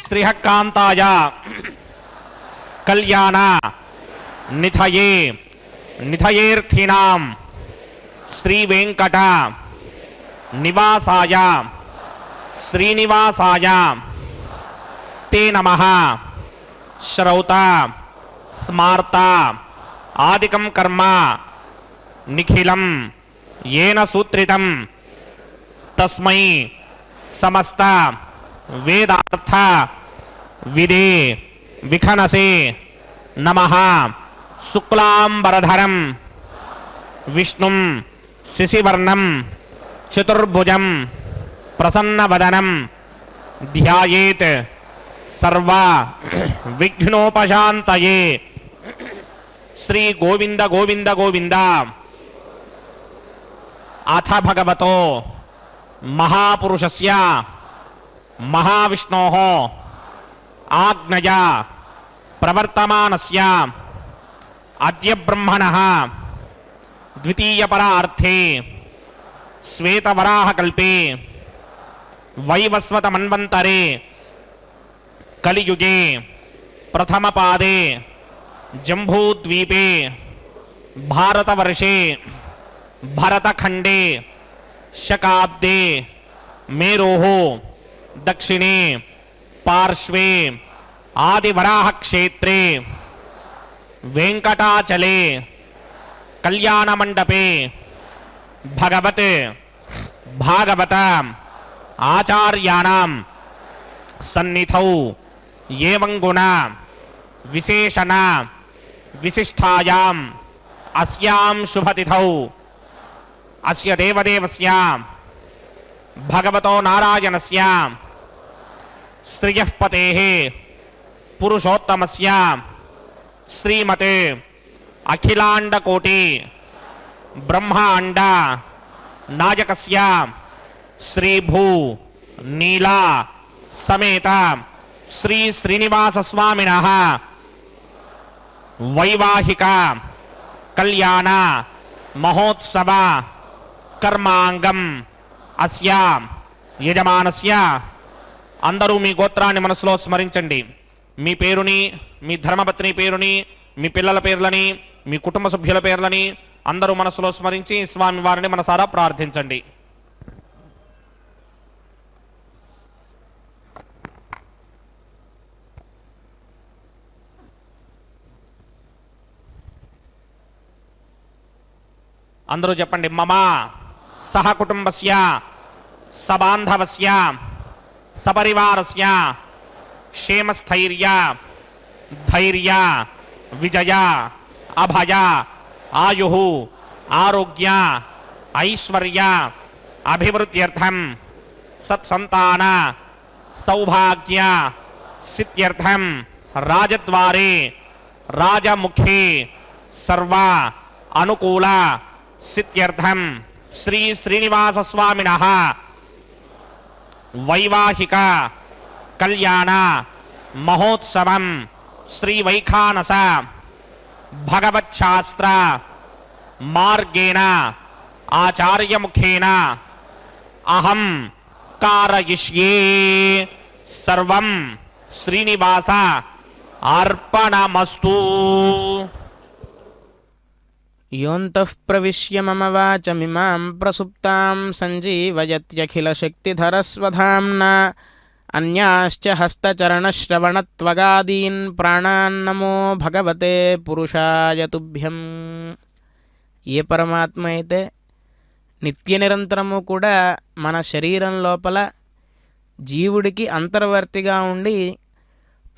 శ్రీహకాంతాయ కళ్యాణ నిధయే నిధయేర్థినాం శ్రీ వెంకట నివాసాయ శ్రీనివాసాయ తే నమః. శ్రౌత స్మార్త ఆదికం కర్మ నిఖిలం ఏన సూత్రితం తస్మై సమస్త వేదార్థ విదే విఖనసే నమః. శుక్లాంబరధరం విష్ణుం శశివర్ణం చతుర్భుజం ప్రసన్నవదనం ధ్యాయేత్ సర్వ విఘ్నోపశాంతయే. శ్రీ గోవింద గోవింద గోవింద. అథ భగవతో మహాపురుషస్య మహావిష్ణోః ఆజ్ఞయా ప్రవర్తమానస్య అద్య బ్రహ్మణః ద్వితీయపరార్థే శ్వేతవరాహకల్పే వైవస్వతమన్వంతరే కలియుగే ప్రథమపాదే జంబూద్వీపే భారతవర్షే భరతఖండే శకాబ్దే మేరోః దక్షిణే పార్శ్వే ఆదివరాహక్షేత్రే వెంకటాచలే కళ్యాణమండపే భగవత్ భాగవత ఆచార్యాణం సన్నిధౌ ఏవం గుణ విశేషణ విశిష్టాయాం అస్యాం శుభతిథౌ అస్య దేవదేవస్య భగవతో నారాయణస్య శ్రియః పతేః పురుషోత్తమస్య శ్రీమతే అఖిలాండ కోటి బ్రహ్మాండ నాయకస్య శ్రీభూ నీలా సమేత శ్రీ శ్రీనివాస స్వామినః వైవాహిక కళ్యాణ మహోత్సవ కర్మాంగం అస్య యజమానస్య. అందరూ మీ గోత్రాన్ని మనసులో స్మరించండి. మీ పేరుని, మీ ధర్మపత్ని పేరుని, మీ పిల్లల పేర్లని, మీ కుటుంబ సభ్యుల పేర్లని అందరూ మనసులో స్మరించి స్వామి వారిని మనసారా ప్రార్థించండి. అందరూ చెప్పండి. మమ సహ కుటుంబస్య సబాంధవస్య సపరివారస్య క్షేమస్థైర్య ధైర్య విజయ అభయ ఆయు ఆరోగ్య ఐశ్వర్య అభివృద్ధ్యర్థం సత్సంతాన సౌభాగ్య సిద్ధ్యర్థం రాజద్వారే రాజముఖే సర్వ అనుకూల సిద్ధ్యర్థం శ్రీ శ్రీనివాస స్వామినః వైవాహిక కళ్యాణ మహోత్సవం శ్రీ వైఖానస భగవచ్ఛాస్త్ర మార్గేణ ఆచార్యముఖేన అహం కారయిష్యే సర్వం శ్రీనివాస అర్పణమస్తు. యోంతః ప్రవిశ్య మమ వాచమిమాం ప్రసుప్తాం సంజీవయత్యఖిలశక్తిధరస్వధామ్నా అన్యాశ్చ హస్తచరణశ్రవణత్వగాదీన్ ప్రాణాన్నమో భగవతే పురుషాయ తుభ్యం. ఏ పరమాత్మ అయితే నిత్య నిరంతరము కూడా మన శరీరం లోపల జీవుడికి అంతర్వర్తిగా ఉండి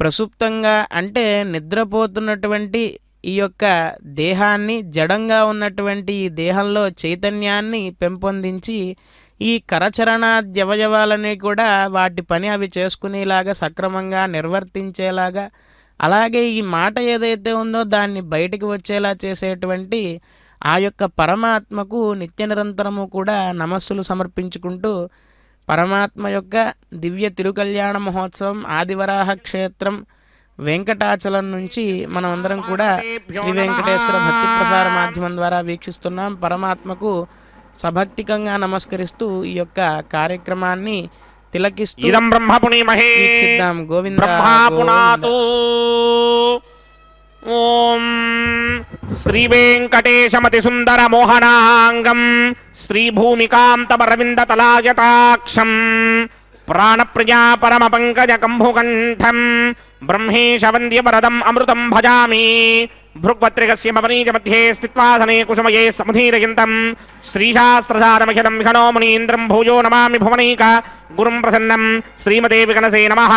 ప్రసుప్తంగా అంటే నిద్రపోతున్నటువంటి ఈ యొక్క దేహాన్ని, జడంగా ఉన్నటువంటి ఈ దేహంలో చైతన్యాన్ని పెంపొందించి ఈ కరచరణాద్యవయవాలని కూడా వాటి పని అవి చేసుకునేలాగా సక్రమంగా నిర్వర్తించేలాగా, అలాగే ఈ మాట ఏదైతే ఉందో దాన్ని బయటికి వచ్చేలా చేసేటువంటి ఆ యొక్క పరమాత్మకు నిత్య నిరంతరము కూడా నమస్సులు సమర్పించుకుంటూ పరమాత్మ యొక్క దివ్య తిరుకల్యాణ మహోత్సవం ఆదివరాహ క్షేత్రం వెంకటాచలం నుంచి మనం అందరం కూడా శ్రీ వెంకటేశ్వర భక్తి ప్రసార మాధ్యమం ద్వారా వీక్షిస్తున్నాం. పరమాత్మకు సభక్తికంగా నమస్కరిస్తూ ఈ యొక్క కార్యక్రమాన్ని తిలకిస్తూ వీక్షిద్దాం. గోవింద ఓం శ్రీ వెంకటేశమతి సుందర మోహనాంగం శ్రీ భూమికాంతమరవింద తలాయతాక్షం ప్రాణప్రజా పరమ పంకజ కంభుకంఠం బ్రహ్మేశ వంద్య వరదం అమృతం భజామి. భృగ్వత్రికస్య మవనీజ మధ్యే స్థిత్వాసనే కుసుమయే సముధీరయంతం శ్రీశాస్త్రసారమఖిలం విఘనో మునీంద్రం భూయో నమామి భువనైక గురుం ప్రసన్నం. శ్రీమతే విగణసే నమః.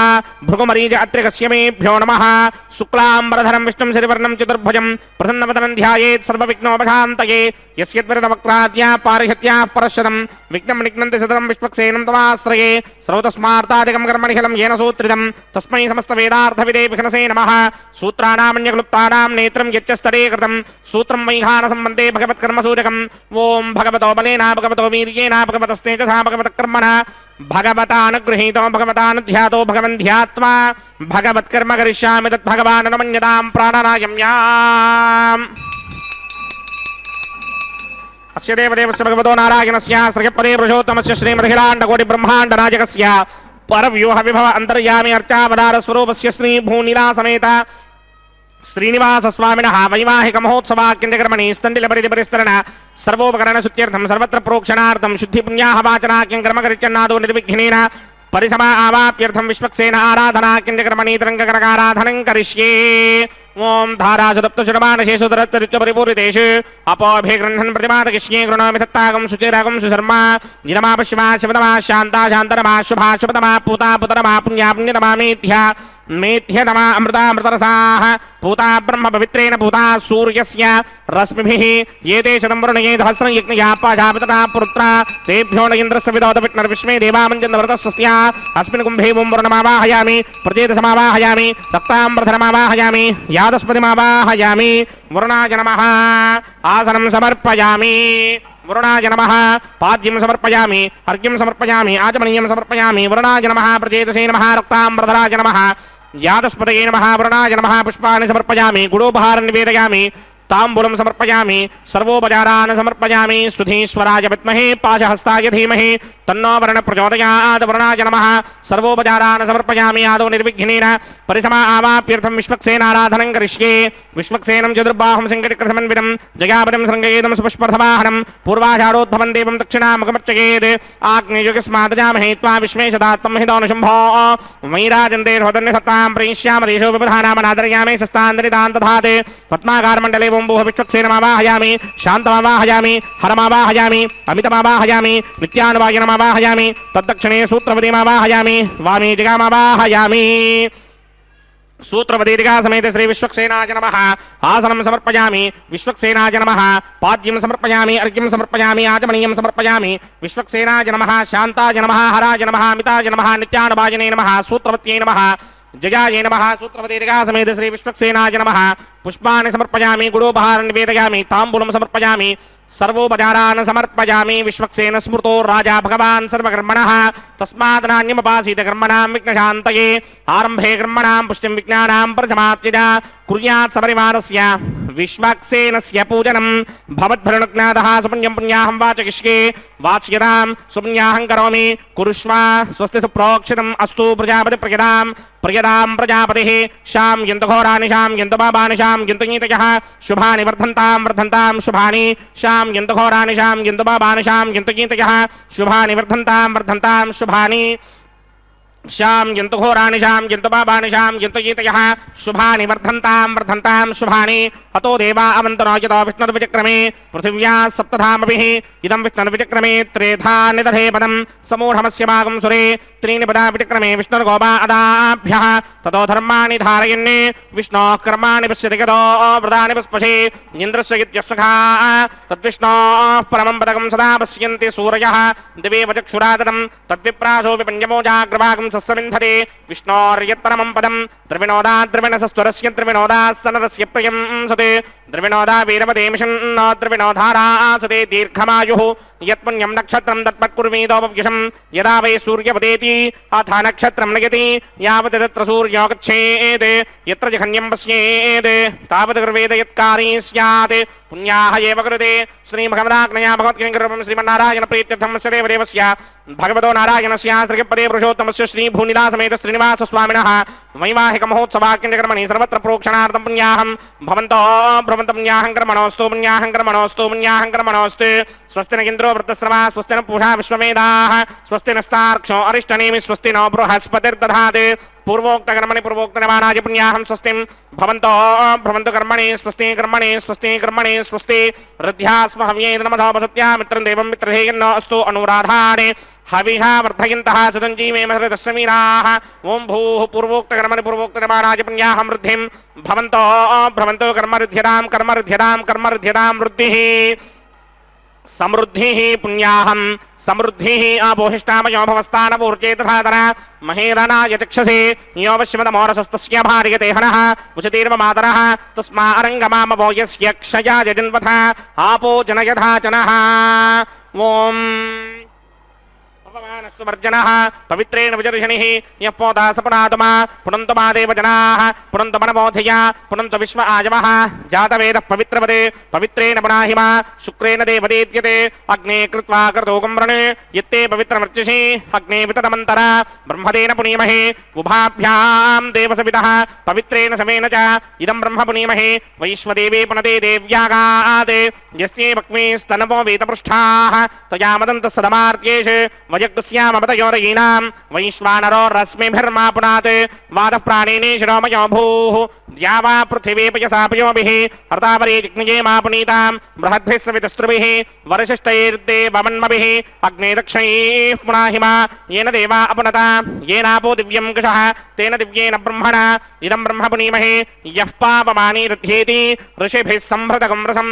భృగుమరీజ అత్రికస్య మేభ్యో నమః. శుక్లాంబరధరం విష్ణుం శశివర్ణం చతుర్భుజం ప్రసన్నవదనం ధ్యాయేత్ సర్వవిఘ్నోపశాంతయే. యస్యద్విరదవక్త్రాద్యా పారిషత్యాః పరశరం విఘ్నం నిఘ్నంతి సదరం విశ్వక్సేనం తమాశ్రయే. శ్రౌతస్మార్తాదికం కర్మనిఖిలం येन सूत्रितं तस्मै समस्त वेदार्थविदे विघ्नसे नमः. सूत्राणामन्यक्लुप्तानां नेत्रं यच्चस्तरे कृतं सूत्रं वैखानसम्बन्धे भगवत्कर्मसूचकम्. ओं भगवतो बलेन भगवतो वीर्येण भगवतस्तेजसा भगवतकर्मणा भगवतानुगृहीतो भगवतानुध्यातो भगवन्ध्यात्मा भगवत्कर्म करिष्यामि तद्भगवान् न मन्यतां प्राणानायम्याम्. अस्य देवदेवस्य भगवतो नारायणस्य श्रीपदे पुरुषोत्तमस्य श्रीमदखिलाण्डकोटि ब्रह्माण्ड नायकस्य परव्यूह विभव अंतर्यामी अर्चावतार स्वरूपस्य श्री भूनीला समेत श्रीनिवास स्वामिनः वैवाहिक महोत्सवाक्यकर्मणि स्तंडिल परिस्तरण सर्वोपकरण शुद्ध्यर्थं सर्वत्र प्रोक्षणार्थं शुद्धि पुण्याह वाचनाक्यं कर्मकरिष्यन्नादो निर्विघ्नेन परिसमा आवाप्यर्थं विश्वक्सेन आराधनाक्यकर्मणि तरङ्गकरकाराधनं करिष्ये. ओं धारासुदप्तशुरमानशेषु दरत्तरित्वपरिपूरितेषु अपोभिगृह्णन् प्रतिमादकिष्ये गृणोमि तत्तागं सुचिरागं सुशर्मा निरमा पश्चिमा शिवतमा शान्ता शान्तरमा शुभा शुभतमा पूता पुतरमा पुण्या पुण्यतमा मेध्या मेध्यतमा अमृतामृतरसाः पूता ब्रह्म पवित्रेण पूता सूर्यस्य रश्मिभिः एते शतं वरुणये सहस्रं यज्ञया पाशापितरा पुत्रा तेभ्यो न इन्द्रस्य विदोत विष्णुर्विश्वे देवामञ्जन्वरतस्वस्त्या अस्मिन् कुम्भे वुं वरुणमावाहयामि प्रचेतसमावाहयामि सप्ताम्बरधनमावाहयामि यादस्पतिमावाहयामि वरुणाय नमः आसनं समर्पयामि वरुणाय नमः पाद्यं समर्पयामि अर्घ्यं समर्पयामि आचमनीयं समर्पयामि वरुणाय नमः प्रचेतसे नमः रक्ताम्बरधराय नमः यादस्पतये नमः वरुणाय नमः पुष्पाणि समर्पयामि गुडोपहारं निवेदयामि ताम्बूलं समर्पयामि सर्वोपचारान् समर्पयामि सुधीश्वराय विद्महे पाशहस्ताय धीमहि तन्नो वरुणः प्रचोदयात् वरुणाय नमः सर्वोपचारान् समर्पयामि आदौ निर्विघ्नेन परिसमा आवाप्यर्थं विश्वक्सेनाराधनं करिष्ये विश्वक्सेनं चतुर्बाहुं शङ्करकृतसमन्वितं जयापदं शृङ्गयेदं सुपुष्पर्थवाहनं पूर्वाषाढोद्भवं देवं दक्षिणामुखमर्चयेत् आग्नेयुगस्मादजामहे त्वा विश्वेशदात्मं हितोऽनुशम्भो वैराजन्ते हृदन्यसत्तां प्रयिष्यामदेशो विबधानामनादर्यामि शस्तान्दरितान् दधात् पद्माकारमण्डले ओम्भोः विश्वक्सेनमावाहयामि शान्तमावाहयामि हरमावाहयामि अमितमावाहयामि नित्यानुवायनमावाहयामि तद्दक्षिणे सूत्रपतिमावाहयामि वामे जगामावाहयामि सूत्रपदीर्घा समेत श्री विश्वक्सेनाय नमः आसनं समर्पयामि विश्वक्सेनाय नमः पाद्यं समर्पयामि अर्घ्यं समर्पयामि आचमनीयं समर्पयामि विश्वक्सेनाय नमः शान्ताय नमः हराय नमः अमिताय नमः नित्यानुवायने नमः सूत्रवत्यै नमः जयाय नमः सूत्रपदीर्घा समेत श्री विश्वक्सेनाय नमः पुष्पाणि समर्पयामि गुडोपहारं निवेदयामि ताम्बूलं समर्पयामि सर्वोपचारान् समर्पयामि विश्वक्सेन स्मृतो राजा भगवान् सर्वकर्मणः तस्मात् नान्यमुपासीत कर्मणां विघ्नशान्तये आरम्भे कर्मणां पुष्टिं विज्ञानां प्रथमात्यज कुर्यात् सपरिवारस्य विश्वक्सेनस्य पूजनं भवद्भरणज्ञातः सुपुण्यं पुण्याहं वाचयिष्ये वाच्यतां सुपुण्याहं करोमि कुरुष्व स्वस्ति सुप्रोक्षितम् अस्तु प्रजापतिप्रियतां प्रियतां प्रजापतिः शां यन्तघोराणि शां यन्तपापानि शां यन्तगीतयः शुभानि वर्धन्तां शुभानि शां यन्तघोराणि शां यन्तपापानि शां यन्तगीतयः शुभानि वर्धन्तां शुभानि शां यन्तघोराणि शां यन्तपापानि शां यन्तगीतयः शुभानि वर्धन्तां शुभानि अतो देवा अवन्तनो यतो विष्णुर्विचक्रमे पृथिव्या सप्तधामभिः इदं विष्णुर्विचक्रमे त्रेधा निदधे पदं समूढमस्य भागं सुरे त्रीणि पदा विचक्रमे विष्णुर्गोपा अदाभ्यः ततो धर्माणि धारयन् विष्णोः कर्माणि पश्यति गतो व्रतानि पुष्पशे इन्द्रस्य इत्यस्सखा तद्विष्णोः परमं पदकं सदा पश्यन्ति सूरयः दिवे वचक्षुरादनं तद्विप्रासो विपञ्चमोजाग्रभागं सस्सविन्धते विष्णोर्यत्परमं पदं द्रविणोदा द्रविणसस्त्वरस्य द्रविणोदास्सनरस्य प्रियं सते द्रविणोदा वीरवते मिषन्नो द्रविणोधारासते दीर्घमायुः यत्पुण्यं नक्षत्रं तत्पत्कुर्वीदोपव्यशं यदा वै सूर्यपदेति अथ नक्षत्रं नयति यावत् तत्र सूर्यो गच्छेत् यत्र जघन्यं पश्येत् तावत् कुर्वेद यत्कारी स्यात् पुण्याः एव कृते श्रीभगवदाज्ञया भगवद्गीतं श्रीमन्नारायण प्रीत्यर्थं स्य देवदेवस्य भगवतो नारायणस्य श्रीपदे पुरुषोत्तमस्य श्रीभूनिलासमेत श्रीनिवासस्वामिनः वैवाहिकमहोत्सवाख्यकर्मणि सर्वत्र प्रोक्षणार्थं पुण्याहं भवन्तो भ्रमन्तं पुण्याहं कर्मणोऽस्तु पुण्याहं कर्मणोऽस्तु पुण्याहं कर्मणोऽस्तु स्वस्ति न इन्द्रो वृत्तस्रवा स्वस्ति न पूषा विश्वमेधाः स्वस्ति नस्तार्क्ष्यो अरिष्टनेमि स्वस्ति नो बृहस्पतिर्दधात् पूर्वोक्तकर्मणि पूर्वोक्तनिवाराय पुण्याहं स्वस्तिं भवन्तो भ्रमन्तु कर्मणि स्वस्ति कर्मणि स्वस्ति कर्मणि स्वस्ति हृद्यास्म हव्येन नमधोपसत्या मित्रं देवं मित्रधेयन्नो अस्तु अनुराधाने हविषा वर्धयन्तः सदञ्जीवे महृतस्य वीराः ॐ भूः पूर्वोक्तकर्मणि पूर्वोक्तनिवाराय पुण्याहं वृद्धिं भवन्तो भ्रमन्तु कर्मरुध्यतां कर्मरुध्यतां कर्मरुध्यतां वृद्धिः समृद्धिः पुण्याहं समृद्धिः अपोहिष्टामयो भवस्तानपूर्जे तथातर महेरनाय चक्षसे यो वश्यमदमोरसस्तस्य भार्यते हनः उचतीर्व मातरः तस्मा अरङ्गमामवो यस्य क्षयाय जन्वथ आपो जनयथा जनः ॐ सुवर्जनः पवित्रेण विजर्षणिः यः पोता सपुनातमा पुनन्तु मा देवजनाः पुनन्तु मनमोधया पुनन्तु विश्व आयवः जातवेदः पवित्रवदे पवित्रेण पुनाहि मा शुक्रेण देवदेत्यते अग्ने कृत्वा कर्तोकं वृणे यत्ते पवित्रमर्चिषि अग्ने विततमन्तरा ब्रह्मदेन पुनीमहे उभाभ्यां देवसवितः पवित्रेण समेन च इदं ब्रह्म पुनीमहे वैश्वदेवे पुनते देव्यागात् यस्ते भक्मे स्तनपो वेतपृष्ठाः तया मदन्तः सदमार्त्येष वयग्स्या ధాతామపతయోరయీనాం వైశ్వానరో రశ్మిభిర్మా పునాత్ వాదః ప్రాణినే శిరోమయో భూః ద్యావా పృథివీ పయసాపయోభిః హర్తావరీ జిగ్నిజే మా పునీతాం బృహద్భిः సవితస్త్రుభిः వరిశిష్టైర్దేవమన్మభిः అగ్నే దక్షైః పునాహిమా येन देवा अपनता येनापो दिव्यं कुशः तेन दिव्येन ब्रह्मणा इदं ब्रह्म पुनीमहे यः पापमानी रुध्येति ऋषिभिः संभृतकं रसं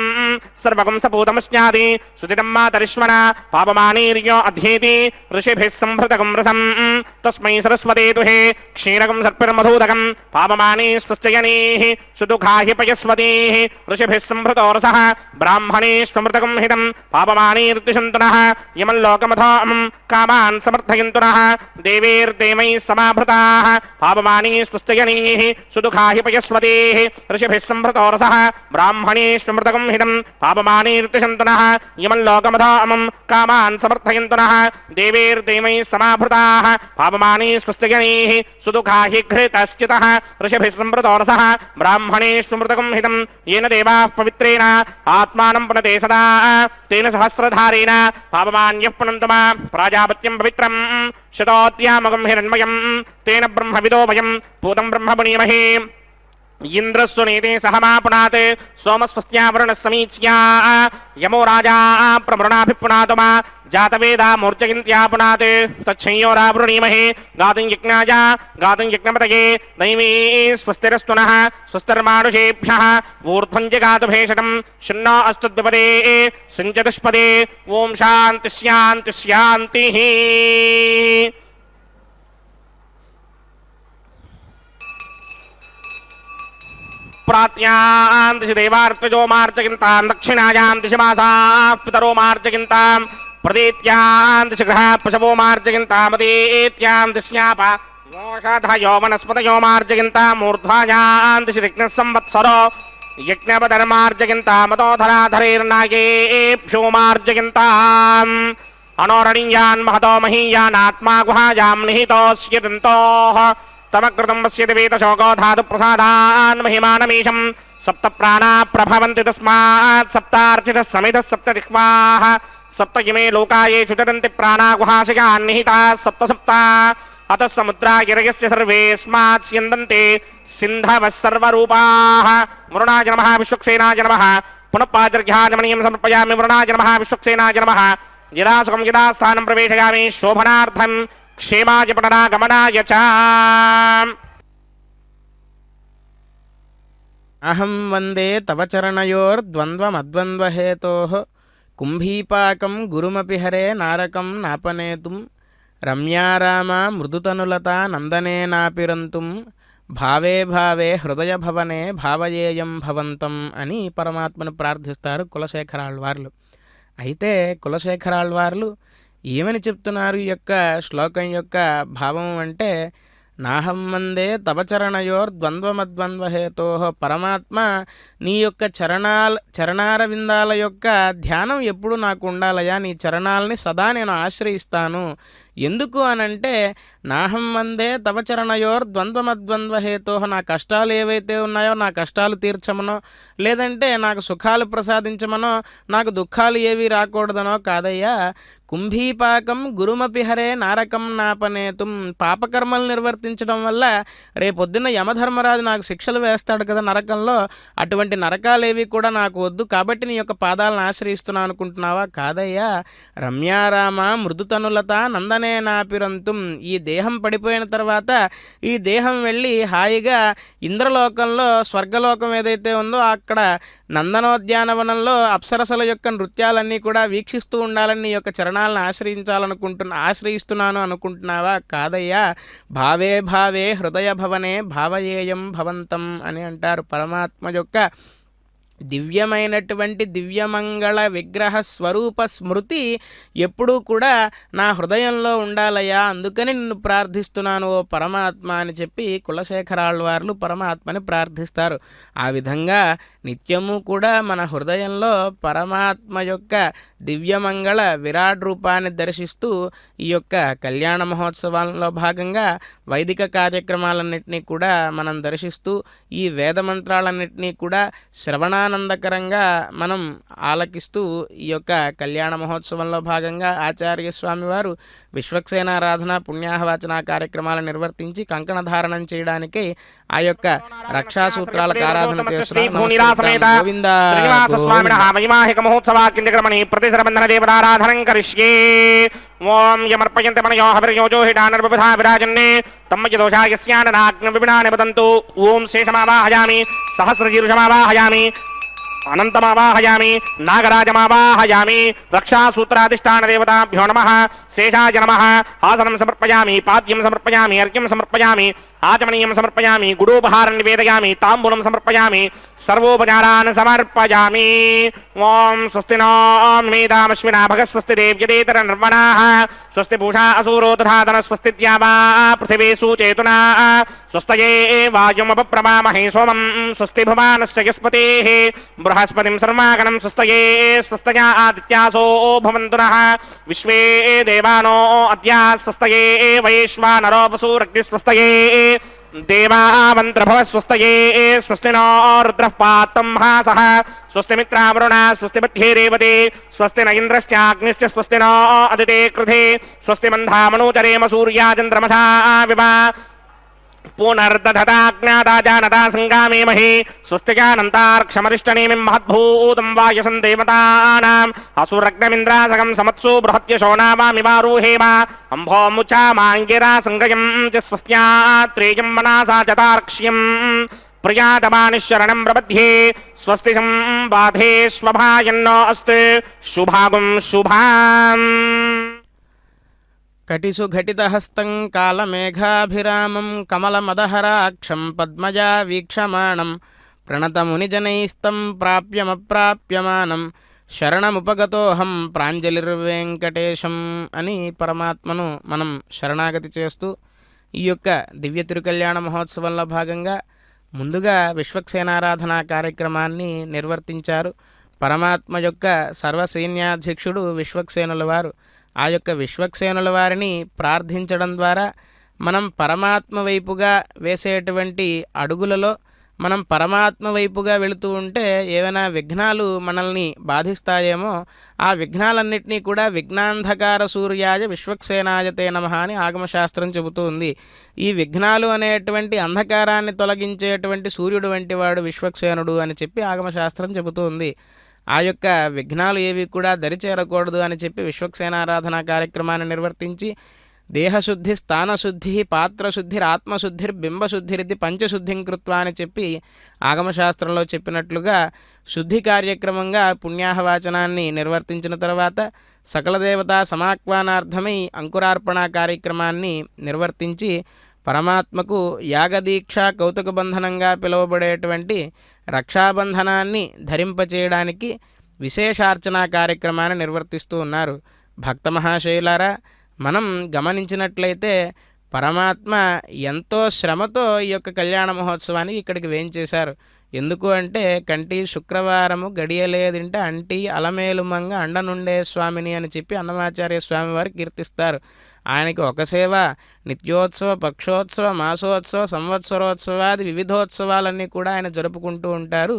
सर्वकं सपूतमस्यादि सुदिनं मातरिश्वना पापमानीर्यो अध्येति ऋषिभिः संभृतकं रसं तस्मै सरस्वते दुहे क्षीरकं सर्पिर्मधूदकं पापमानी स्वस्त्ययनीः सुदुःखा हि पयस्वतीः ऋषिभिः संभृतो रसः ब्राह्मणे स्वमृतकं हितं पापमानीर्तिशन्तनः यमल्लोकमथोऽं कामान् समर्थयन्तु नः देवीर्देवैः समाभृताः पापमानी स्वस्त्ययनीः सुदुःखा हि पयस्वतीः ऋषिभिः संभृतो रसः ब्राह्मणेष्वमृतकं हितं पापमानीर्तिशन्तु नः यमल्लोकमथोऽं कामान् समर्थयन्तु नः देवीर्देवैः समाभृताः पापमानी स्वस्त्ययनीः सुदुःखा हि घृतश्चितः ऋषिभिः संभृतो रसः ब्राह्मणेष्वमृतकं हितं येन देवाः पवित्रेण आत्मानं पुनते सदा तेन सहस्रधारेण पापमान्यः पुनन्तु मा प्राजापत्यं पवित्रं शतोत्यामगं हिरण्मयं तेन ब्रह्मविदो वयं पूतं ब्रह्म पुनीमहे इंद्रस्वनीते सहमा पुनात् सोमस्वस्त्यावरुणः समीच्या यमो राजा प्रमृणाभिपुनातुमा जातवेदा मूर्जयन्त्या पुनात् तच्छंयोरावृणीमहे गातुं यज्ञाय गातुं यज्ञपतये दैवी स्वस्तिरस्तु नः स्वस्तिर्मानुषेभ्यः ऊर्ध्वं जगातु भेषजं शन्नो अस्तु द्विपदे सञ्चतुष्पदे ओम शान्ति शान्ति शान्तिः। प्रात्यां दिशि देवार्तजो मार्जयन्तां दक्षिणायां दिशि मासाः पितरो मार्जयन्तां प्रदेत्यां दिशि ग्रहाः पशवो मार्जयन्तामदेत्यां दिश्याप योषाधयो वनस्पतयो मार्जयन्तां मूर्ध्वायां दिशि विघ्नः संवत्सरो यज्ञपदर्मार्जयन्तामतोधराधरेर्नागेभ्यो मार्जयन्ताम् अनोरणीयान् महतो महीयानात्मा गुहायां निहितोऽस्य दन्तोः तमकृतं पश्यति वेदशोको धातु प्रसादान् महिमानमीशं सप्त प्राणा प्रभवन्ति तस्मात् सप्तार्चितः समिधः सप्त दिक्वाः सप्त इमे लोकाये चुचरन्ति प्राणा गुहाशिकान् निहिताः सप्त सप्ता अतः समुद्रा गिरयस्य सर्वेऽस्मात् स्यन्दन्ते सिन्धवः सर्वरूपाः। वरुणाय नमः विश्वक्सेनाय नमः पुनः पादर्घ्याजमनीयं समर्पयामि वरुणाय नमः विश्वक्सेनाय नमः यदा सुखं यदा स्थानं प्रवेशयामि शोभनार्थं क्षेमाय पुनरागमनाय च। अहं वन्दे तव चरणयोर्द्वन्द्वमद्वन्द्वहेतोः कुम्भीपाकं गुरुमपि हरे नारकं नापनेतुं रम्या रामा मृदुतनुलता नन्दनेनापिरन्तुं భావే భావే హృదయ భవనే భావయేయం భవంతం అని పరమాత్మను ప్రార్థిస్తారు కులశేఖరాళ్వార్లు. అయితే కులశేఖరాళ్వార్లు ఏమని చెప్తున్నారు ఈ యొక్క శ్లోకం యొక్క భావం అంటే, నాహం వందే తవ చరణయోర్ ద్వంద్వమద్వంద్వహేతో, పరమాత్మ నీ యొక్క చరణారవిందాల యొక్క ధ్యానం ఎప్పుడు నాకు ఉండాలయా, నీ చరణాలని సదా నేను ఆశ్రయిస్తాను. ఎందుకు అనంటే, నాహం వందే తవ చరణయోర్ ద్వంద్వమద్వంద్వహేతో, నా కష్టాలు ఏవైతే ఉన్నాయో నా కష్టాలు తీర్చమనో, లేదంటే నాకు సుఖాలు ప్రసాదించమనో, నాకు దుఃఖాలు ఏవి రాకూడదనో కాదయ్యా. కుంభీపాకం గురుమపి హరే నారకం నాపనేతుం, పాపకర్మలు నిర్వర్తించడం వల్ల రేపొద్దున యమధర్మరాజు నాకు శిక్షలు వేస్తాడు కదా నరకంలో, అటువంటి నరకాలేవి కూడా నాకు వద్దు, కాబట్టి నీ యొక్క పాదాలను ఆశ్రయిస్తున్నాను అనుకుంటున్నావా? కాదయ్యా. రమ్యారామ మృదుతనులత నందనే నాపిరంతుం, ఈ దేహం పడిపోయిన తర్వాత ఈ దేహం వెళ్ళి హాయిగా ఇంద్రలోకంలో స్వర్గలోకం ఏదైతే ఉందో అక్కడ నందనోద్యానవనంలో అప్సరసల యొక్క నృత్యాలన్నీ కూడా వీక్షిస్తూ ఉండాలని నీ యొక్క చరణాలను ఆశ్రయిస్తున్నాను అనుకుంటున్నావా? కాదయ్యా. భావే భావే హృదయ భవనే భావయేయం భవంతం అని అంటారు. పరమాత్మ యొక్క దివ్యమైనటువంటి దివ్యమంగళ విగ్రహ స్వరూప స్మృతి ఎప్పుడూ కూడా నా హృదయంలో ఉండాలయ్యా, అందుకని నిన్ను ప్రార్థిస్తున్నాను ఓ పరమాత్మ అని చెప్పి కులశేఖరాళ్వార్లు పరమాత్మని ప్రార్థిస్తారు. ఆ విధంగా నిత్యము కూడా మన హృదయంలో పరమాత్మ యొక్క దివ్యమంగళ విరాట్ రూపాన్ని దర్శిస్తూ ఈ యొక్క కళ్యాణ మహోత్సవాల్లో భాగంగా వైదిక కార్యక్రమాలన్నింటినీ కూడా మనం దర్శిస్తూ ఈ వేద మంత్రాలన్నింటినీ కూడా శ్రవణా పరమానందకరంగా మనం ఆలకిస్తూ ఈ యొక్క కళ్యాణ మహోత్సవంలో భాగంగా ఆచార్య స్వామి వారు విశ్వక్సేనారాధన పుణ్యాహవచన కార్యక్రమాలు నిర్వర్తించి కంకణ ధారణం చేయడానికి ఆ యొక్క రక్షాసూత్రాలకు ఆరాధన చేస్తున్నారు. గోవిందా వైవాహిక మహోత్సవాక్రమణి ప్రతిశరబంధన దేవతారాధనం కరిష్యే. ఓం యమర్పయంత మనయో హవిర్యోజో హిడానర్బుధా విరాజన్నే తమ్మయదోషాయస్యాననాగ్న విపినాని వదంతు. ఓం శేషమావాహయామి, సహస్రశీర్షమావాహయామి, అనంతమావాహయామి, నాగరాజమావాహయామి. రక్షాసూత్రాధిష్టాన దేవతాభ్యో నమః. శేషాయ నమః. ఆసనం సమర్పయామి, పాద్యం సమర్పయామి, అర్ఘ్యం సమర్పయామి, ఆచమనీయం సమర్పయామి, గుడోపహారం నివేదయామి, తాంబూలం సమర్పయామి, సర్వోపచారాన్ సమర్పయామి. ఓం స్వస్తి నో మేధామశ్వినా భగత్ స్వస్తి దేవ్యదేతర నిర్వణాః స్వస్తి పూషా అసూరో తథాతన స్వస్తి ద్యావా పృథివీ సూచేతునా స్వస్తయే వాయుమపప్రవామహే సోమం స్వస్తి భువానస్య యస్పతేః బృహస్పతిం సర్వాగణం స్వస్తయే స్వస్తయా ఆదిత్యాసో భవంతు నః విశ్వే దేవానో అద్య స్వస్తయే వైశ్వానరో వసూరగ్ని స్వస్తయే దేవావంత్రభవ స్వస్తయే స్వస్తి నో రుద్రః పాత్తం మహాసః స్వస్తి మిత్రావరుణ స్వస్తి మధ్యే రేవతే స్వస్తి న ఇంద్రశ్చాగ్నిశ్చ స్వస్తి నో అదితే కృధే స్వస్తి మంధామనూచరేమ సూర్యాచంద్రమసా వివ పునర్దధతాజ్ఞాతాజానతా సంగామేమహే స్వస్తికానంతార్క్షమరిష్టనేమిం మహద్భూతం వాయసం దేవతానాం అసురగ్నమింద్రాసగం సమత్సు బృహత్యశో నావామివారూహేమ అంభోముచామాంగిరా సంగయం చ స్వస్త్యాత్రేయం మనాసా చతార్క్ష్యం ప్రియాతమానిశరణం ప్రబధ్యే స్వస్తి సంబాధే స్వభాయన్నో అస్తు శుభాగుం శుభాం. కటిసు ఘటితహస్తం కాలమేఘాభిరామం కమలమదహరాక్షం పద్మజా వీక్షమాణం ప్రణతమునిజనైస్తం ప్రాప్యమప్రాప్యమానం శరణముపగతోహం ప్రాంజలిర్వేంకటేశం అని పరమాత్మను మనం శరణాగతి చేస్తూ ఈ యొక్క దివ్య తిరుకల్యాణ మహోత్సవంలో భాగంగా ముందుగా విశ్వక్సేనారాధన కార్యక్రమాన్ని నిర్వర్తించారు. పరమాత్మ యొక్క సర్వసైన్యాధ్యక్షుడు విశ్వక్సేనుల వారు. ఆ యొక్క విశ్వక్సేనుల వారిని ప్రార్థించడం ద్వారా మనం పరమాత్మ వైపుగా వేసేటువంటి అడుగులలో మనం పరమాత్మ వైపుగా వెళుతూ ఉంటే ఏవైనా విఘ్నాలు మనల్ని బాధిస్తాయేమో ఆ విఘ్నాలన్నింటినీ కూడా విఘ్నాంధకార సూర్యాయ విశ్వక్సేనాయతే నమః అని ఆగమశాస్త్రం చెబుతూ ఉంది. ఈ విఘ్నాలు అనేటువంటి అంధకారాన్ని తొలగించేటువంటి సూర్యుడు వంటి వాడు విశ్వక్సేనుడు అని చెప్పి ఆగమశాస్త్రం చెబుతూ ఉంది. ఆ యొక్క విఘ్నాలు ఏవి కూడా దరిచేరకూడదు అని చెప్పి విశ్వక్సేనారాధన కార్యక్రమాన్ని నిర్వర్తించి దేహశుద్ధి, స్థానశుద్ధి, పాత్రశుద్ధిర్, ఆత్మశుద్ధిర్, బింబశుద్ధిరిది పంచశుద్ధిం కృత్వా అని చెప్పి ఆగమశాస్త్రంలో చెప్పినట్లుగా శుద్ధి కార్యక్రమంగా పుణ్యాహవాచనాన్ని నిర్వర్తించిన తర్వాత సకల దేవతా సమాహ్వానార్థమై అంకురార్పణ కార్యక్రమాన్ని నిర్వర్తించి పరమాత్మకు యాగదీక్ష కౌతుక బంధనంగా పిలువబడేటువంటి రక్షాబంధనాన్ని ధరింపచేయడానికి విశేషార్చనా కార్యక్రమాన్ని నిర్వర్తిస్తూ ఉన్నారు. భక్త మహాశయులారా, మనం గమనించినట్లయితే పరమాత్మ ఎంతో శ్రమతో ఈ యొక్క కళ్యాణ మహోత్సవానికి ఇక్కడికి వేయించేశారు. ఎందుకు అంటే కంటి శుక్రవారము గడియలేదింటే అంటి అలమేలుమంగ అండనుండే స్వామిని అని చెప్పి అన్నమాచార్య స్వామి వారు కీర్తిస్తారు. ఆయనకి ఒక సేవ, నిత్యోత్సవ, పక్షోత్సవ, మాసోత్సవ, సంవత్సరోత్సవాది వివిధోత్సవాలన్నీ కూడా ఆయన జరుపుకుంటూ ఉంటారు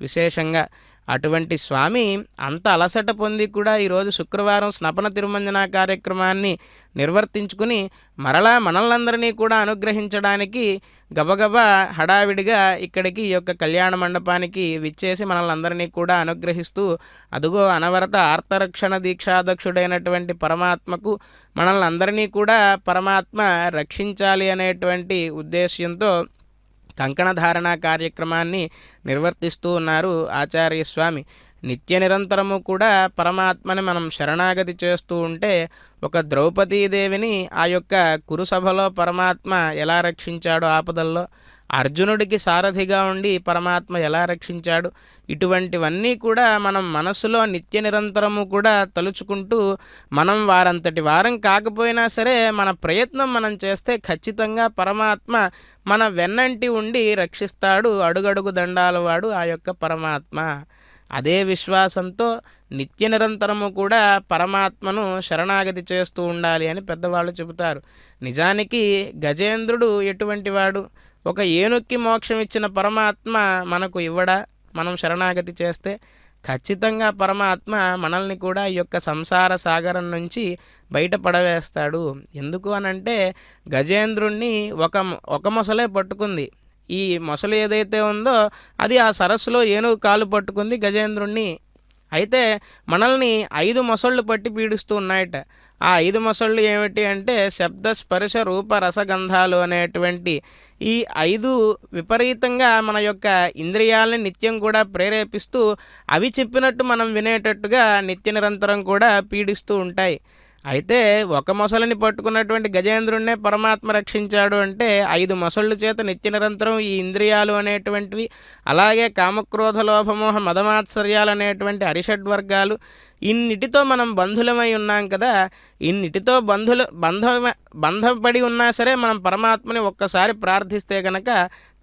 విశేషంగా. అటువంటి స్వామి అంత అలసట పొంది కూడా ఈరోజు శుక్రవారం స్నపన తిరుమంజన కార్యక్రమాన్ని నిర్వర్తించుకుని మరలా మనల్నందరినీ కూడా అనుగ్రహించడానికి గబగబా హడావిడిగా ఇక్కడికి ఈ యొక్క కళ్యాణ మండపానికి విచ్చేసి మనల్నందరినీ కూడా అనుగ్రహిస్తూ అదుగో అనవరత ఆర్తరక్షణ దీక్షాదక్షుడైనటువంటి పరమాత్మకు మనల్ని అందరినీ కూడా పరమాత్మ రక్షించాలి అనేటువంటి ఉద్దేశ్యంతో కంకణధారణ కార్యక్రమాన్ని నిర్వర్తిస్తూ ఉన్నారు ఆచార్య స్వామి. నిత్య నిరంతరము కూడా పరమాత్మని మనం శరణాగతి చేస్తూ ఉంటే ఒక ద్రౌపదీదేవిని ఆ యొక్క కురుసభలో పరమాత్మ ఎలా రక్షించాడో ఆపదల్లో, అర్జునుడికి సారథిగా ఉండి పరమాత్మ ఎలా రక్షించాడు, ఇటువంటివన్నీ కూడా మనం మనసులో నిత్య నిరంతరము కూడా తలుచుకుంటూ మనం వారంతటి వారం కాకపోయినా సరే మన ప్రయత్నం మనం చేస్తే ఖచ్చితంగా పరమాత్మ మన వెన్నంటి ఉండి రక్షిస్తాడు. అడుగడుగు దండాల వాడు ఆ యొక్క పరమాత్మ. అదే విశ్వాసంతో నిత్య నిరంతరము కూడా పరమాత్మను శరణాగతి చేస్తూ ఉండాలి అని పెద్దవాళ్ళు చెబుతారు. నిజానికి గజేంద్రుడు ఎటువంటి వాడు? ఒక ఏనుక్కి మోక్షం ఇచ్చిన పరమాత్మ మనకు ఇవ్వడా? మనం శరణాగతి చేస్తే ఖచ్చితంగా పరమాత్మ మనల్ని కూడా ఈ యొక్క సంసార సాగరం నుంచి బయటపడవేస్తాడు. ఎందుకు అనంటే గజేంద్రుణ్ణి ఒక మొసలే పట్టుకుంది. ఈ మొసలు ఏదైతే ఉందో అది ఆ సరస్సులో ఏనుగు కాలు పట్టుకుంది గజేంద్రుణ్ణి. అయితే మనల్ని 5 మొసళ్ళు పట్టి పీడిస్తూ ఉన్నాయట. ఆ 5 మొసళ్ళు ఏమిటి అంటే శబ్ద స్పర్శ రూప రసగంధాలు అనేటువంటి ఈ 5 విపరీతంగా మన యొక్క ఇంద్రియాలని నిత్యం కూడా ప్రేరేపిస్తూ అవి చెప్పినట్టు మనం వినేటట్టుగా నిత్య నిరంతరం కూడా పీడిస్తూ ఉంటాయి. అయితే ఒక మొసలిని పట్టుకున్నటువంటి గజేంద్రుణ్ణే పరమాత్మ రక్షించాడు అంటే 5 మొసళ్ళ చేత నిత్య నిరంతరం ఈ ఇంద్రియాలు అనేటువంటివి, అలాగే కామక్రోధ లోభమోహ మదమాత్సర్యాలు అనేటువంటి అరిషడ్వర్గాలు, ఇన్నిటితో మనం బంధులమై ఉన్నాం కదా. ఇన్నిటితో బంధపడి ఉన్నా సరే మనం పరమాత్మని ఒక్కసారి ప్రార్థిస్తే గనక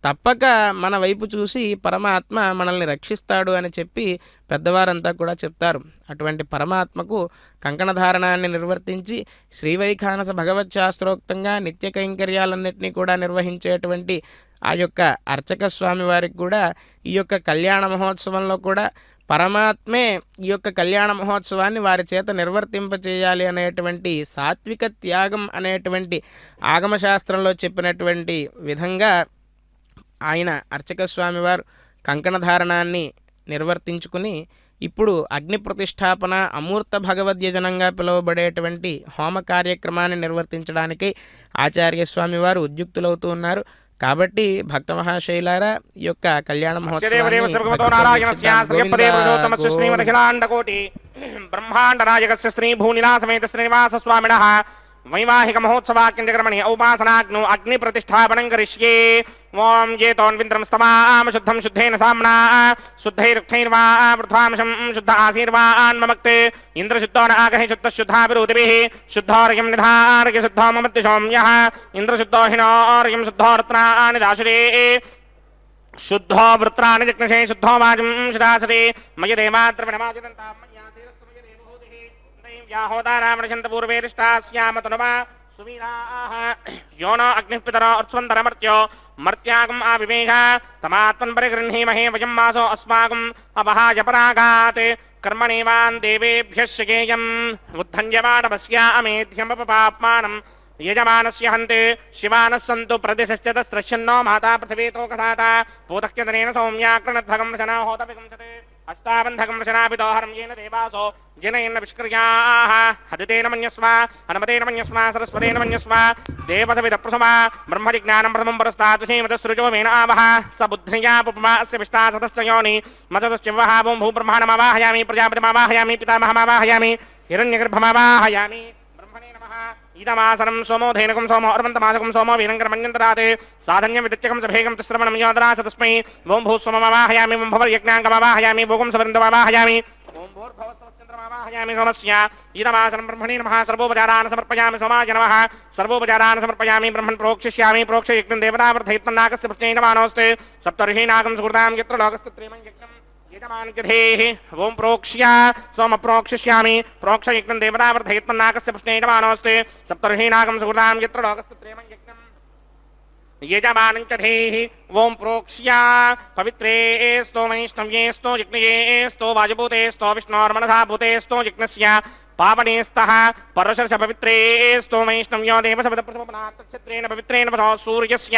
తప్పక మన వైపు చూసి పరమాత్మ మనల్ని రక్షిస్తాడు అని చెప్పి పెద్దవారంతా కూడా చెప్తారు. అటువంటి పరమాత్మకు కంకణధారణాన్ని నిర్వర్తించి శ్రీవైఖానస భగవత్ శాస్త్రోక్తంగా నిత్య కైంకర్యాలన్నింటినీ కూడా నిర్వహించేటువంటి ఆ యొక్క అర్చక స్వామి వారికి కూడా ఈ యొక్క కళ్యాణ మహోత్సవంలో కూడా పరమాత్మే ఈ యొక్క కళ్యాణ మహోత్సవాన్ని వారి చేత నిర్వర్తింపచేయాలి అనేటువంటి సాత్విక త్యాగం అనేటువంటి ఆగమశాస్త్రంలో చెప్పినటువంటి విధంగా ఆయన అర్చక స్వామివారు కంకణధారణాన్ని నిర్వర్తించుకుని ఇప్పుడు అగ్ని ప్రతిష్టాపన అమూర్త భగవద్యజనంగా పిలువబడేటువంటి హోమ కార్యక్రమాన్ని నిర్వర్తించడానికి ఆచార్య స్వామి వారు ఉద్యుక్తులవుతూ ఉన్నారు. కాబట్టి భక్త మహాశైలారా ఈ యొక్క కళ్యాణ బ్రహ్మాండ నాయకస్య శ్రీ భూనిలాసమేత శ్రీనివాస స్వామినః వైవాహిక మహోత్సవాక్యంజకర్మణి ఔపాసనాగ్నో అగ్ని ప్రతిష్టాపనం కరిష్యే. ఓం జేతోన్వింద్రం స్తమాం శుద్ధం శుద్ధేన సామ్నా శుద్ధైరుక్తైర్వా వృధ్వాంశం శుద్ధ ఆశీర్వాన్మమక్తే ఇంద్రశుద్ధో నాగహి శుద్ధ శుద్ధాభిరుదిభిః శుద్ధోర్యం నిధార్య శుద్ధో మమత్య సౌమ్యః ఇంద్రశుద్ధో హినోర్యం శుద్ధో రత్నాని దాశరే శుద్ధో వృత్రాని జగ్నశే శుద్ధో వాజం శుదాసరే మయ దేవాద్రవిణమాజిదంతాం పూర్వేరిష్టాస్యామతనుమా సువీరాః యో న అగ్నిఃపితరో అర్చ్వంతరమర్త్యో మర్త్యాగం ఆవివేహ తమాత్మన్ పరిగృహీమహే వయం మాసో అస్మాకం అపహాయ పరాగాత్ కర్మణేవాన్ దేవేభ్యః శకేయం ఉద్ధన్యమానవస్యామేధ్యమపపాప్మానం యజమానస్య హంతే శివానः సంతు ప్రదిశశ్చ తస్రశ్యన్నో మాతా పృథివీతో కథాతా పూతక్యతనేన సౌమ్యాకృణద్భగం వశనా హోతవిగుంసతే అష్టాబంధకం వశనాపితోహరం येन దేవాసో జనయేన విష్క్రియాః హదితేన మన్యస్వ హనుమతేన మన్యస్వ సరస్వతేన మన్యస్వ దేవసవిదప్రసమ బ్రహ్మజిజ్ఞానం ప్రథమం పురస్తాత్ శ్రీమతసృజో మేన ఆవహ స బుద్ధ్యా పుపమాస్య విష్టాసతస్య యోని మతస్య వహావం భూబ్రహ్మాణమావాహయామి ప్రజాపతిమావాహయామి పితామహమావాహయామి హిరణ్యగర్భమావాహయామి ఈతమాసనం సోమో ధైనకం సోమో అర్వంతమాసకం సోమో వీరంకరమన్యంతరాతే సాధన్యం విదిత్యకం సభేకం తిస్రవణం యోదరాస తస్మై ఓం భూస్వమవాహయామి ఓం భవర్యజ్ఞాంగమవాహయామి భోగం సవరిందమవాహయామి ఓం భోర్భవస్వశ్చంద్రమవాహయామి సోమస్య ఈతమాసనం బ్రహ్మణే నమః సర్వోపచారాన్ సమర్పయామి సోమాయ నమః సర్వోపచారాన్ సమర్పయామి బ్రహ్మణ్ ప్రోక్షిష్యామి ప్రోక్ష యజ్ఞం దేవతావర్ధయిత్వన్నాకస్య పృష్ణే నమానోస్తే సప్తర్షీనాగం సుకృతాం యత్ర లోకస్తత్రేమం యజ్ఞం ఓం ప్రోక్ష్య సోమ ప్రోక్షిష్యామి ప్రోక్ష యజ్ఞం దేవతావర్ధయిత్వన్నాకస్య పృష్ణే నమానోస్తే సప్తర్షీనాగం సుకృతాం యత్ర లోకస్తత్రేమం యజ్ఞం యజమానం చ ధేః ఓం ప్రోక్ష్య పవిత్రే स्तो వైష్ణవ్యే स्तो యజ్ఞయే स्तो వాజభూతే स्तो విష్ణోర్మనసా భూతే स्तो యజ్ఞస్య పావనే స్తః పరశర్ష పవిత్రే स्तो వైష్ణవ్యో దేవసపదప్రసమనాక్షత్రేణ పవిత్రేణ వసో సూర్యస్య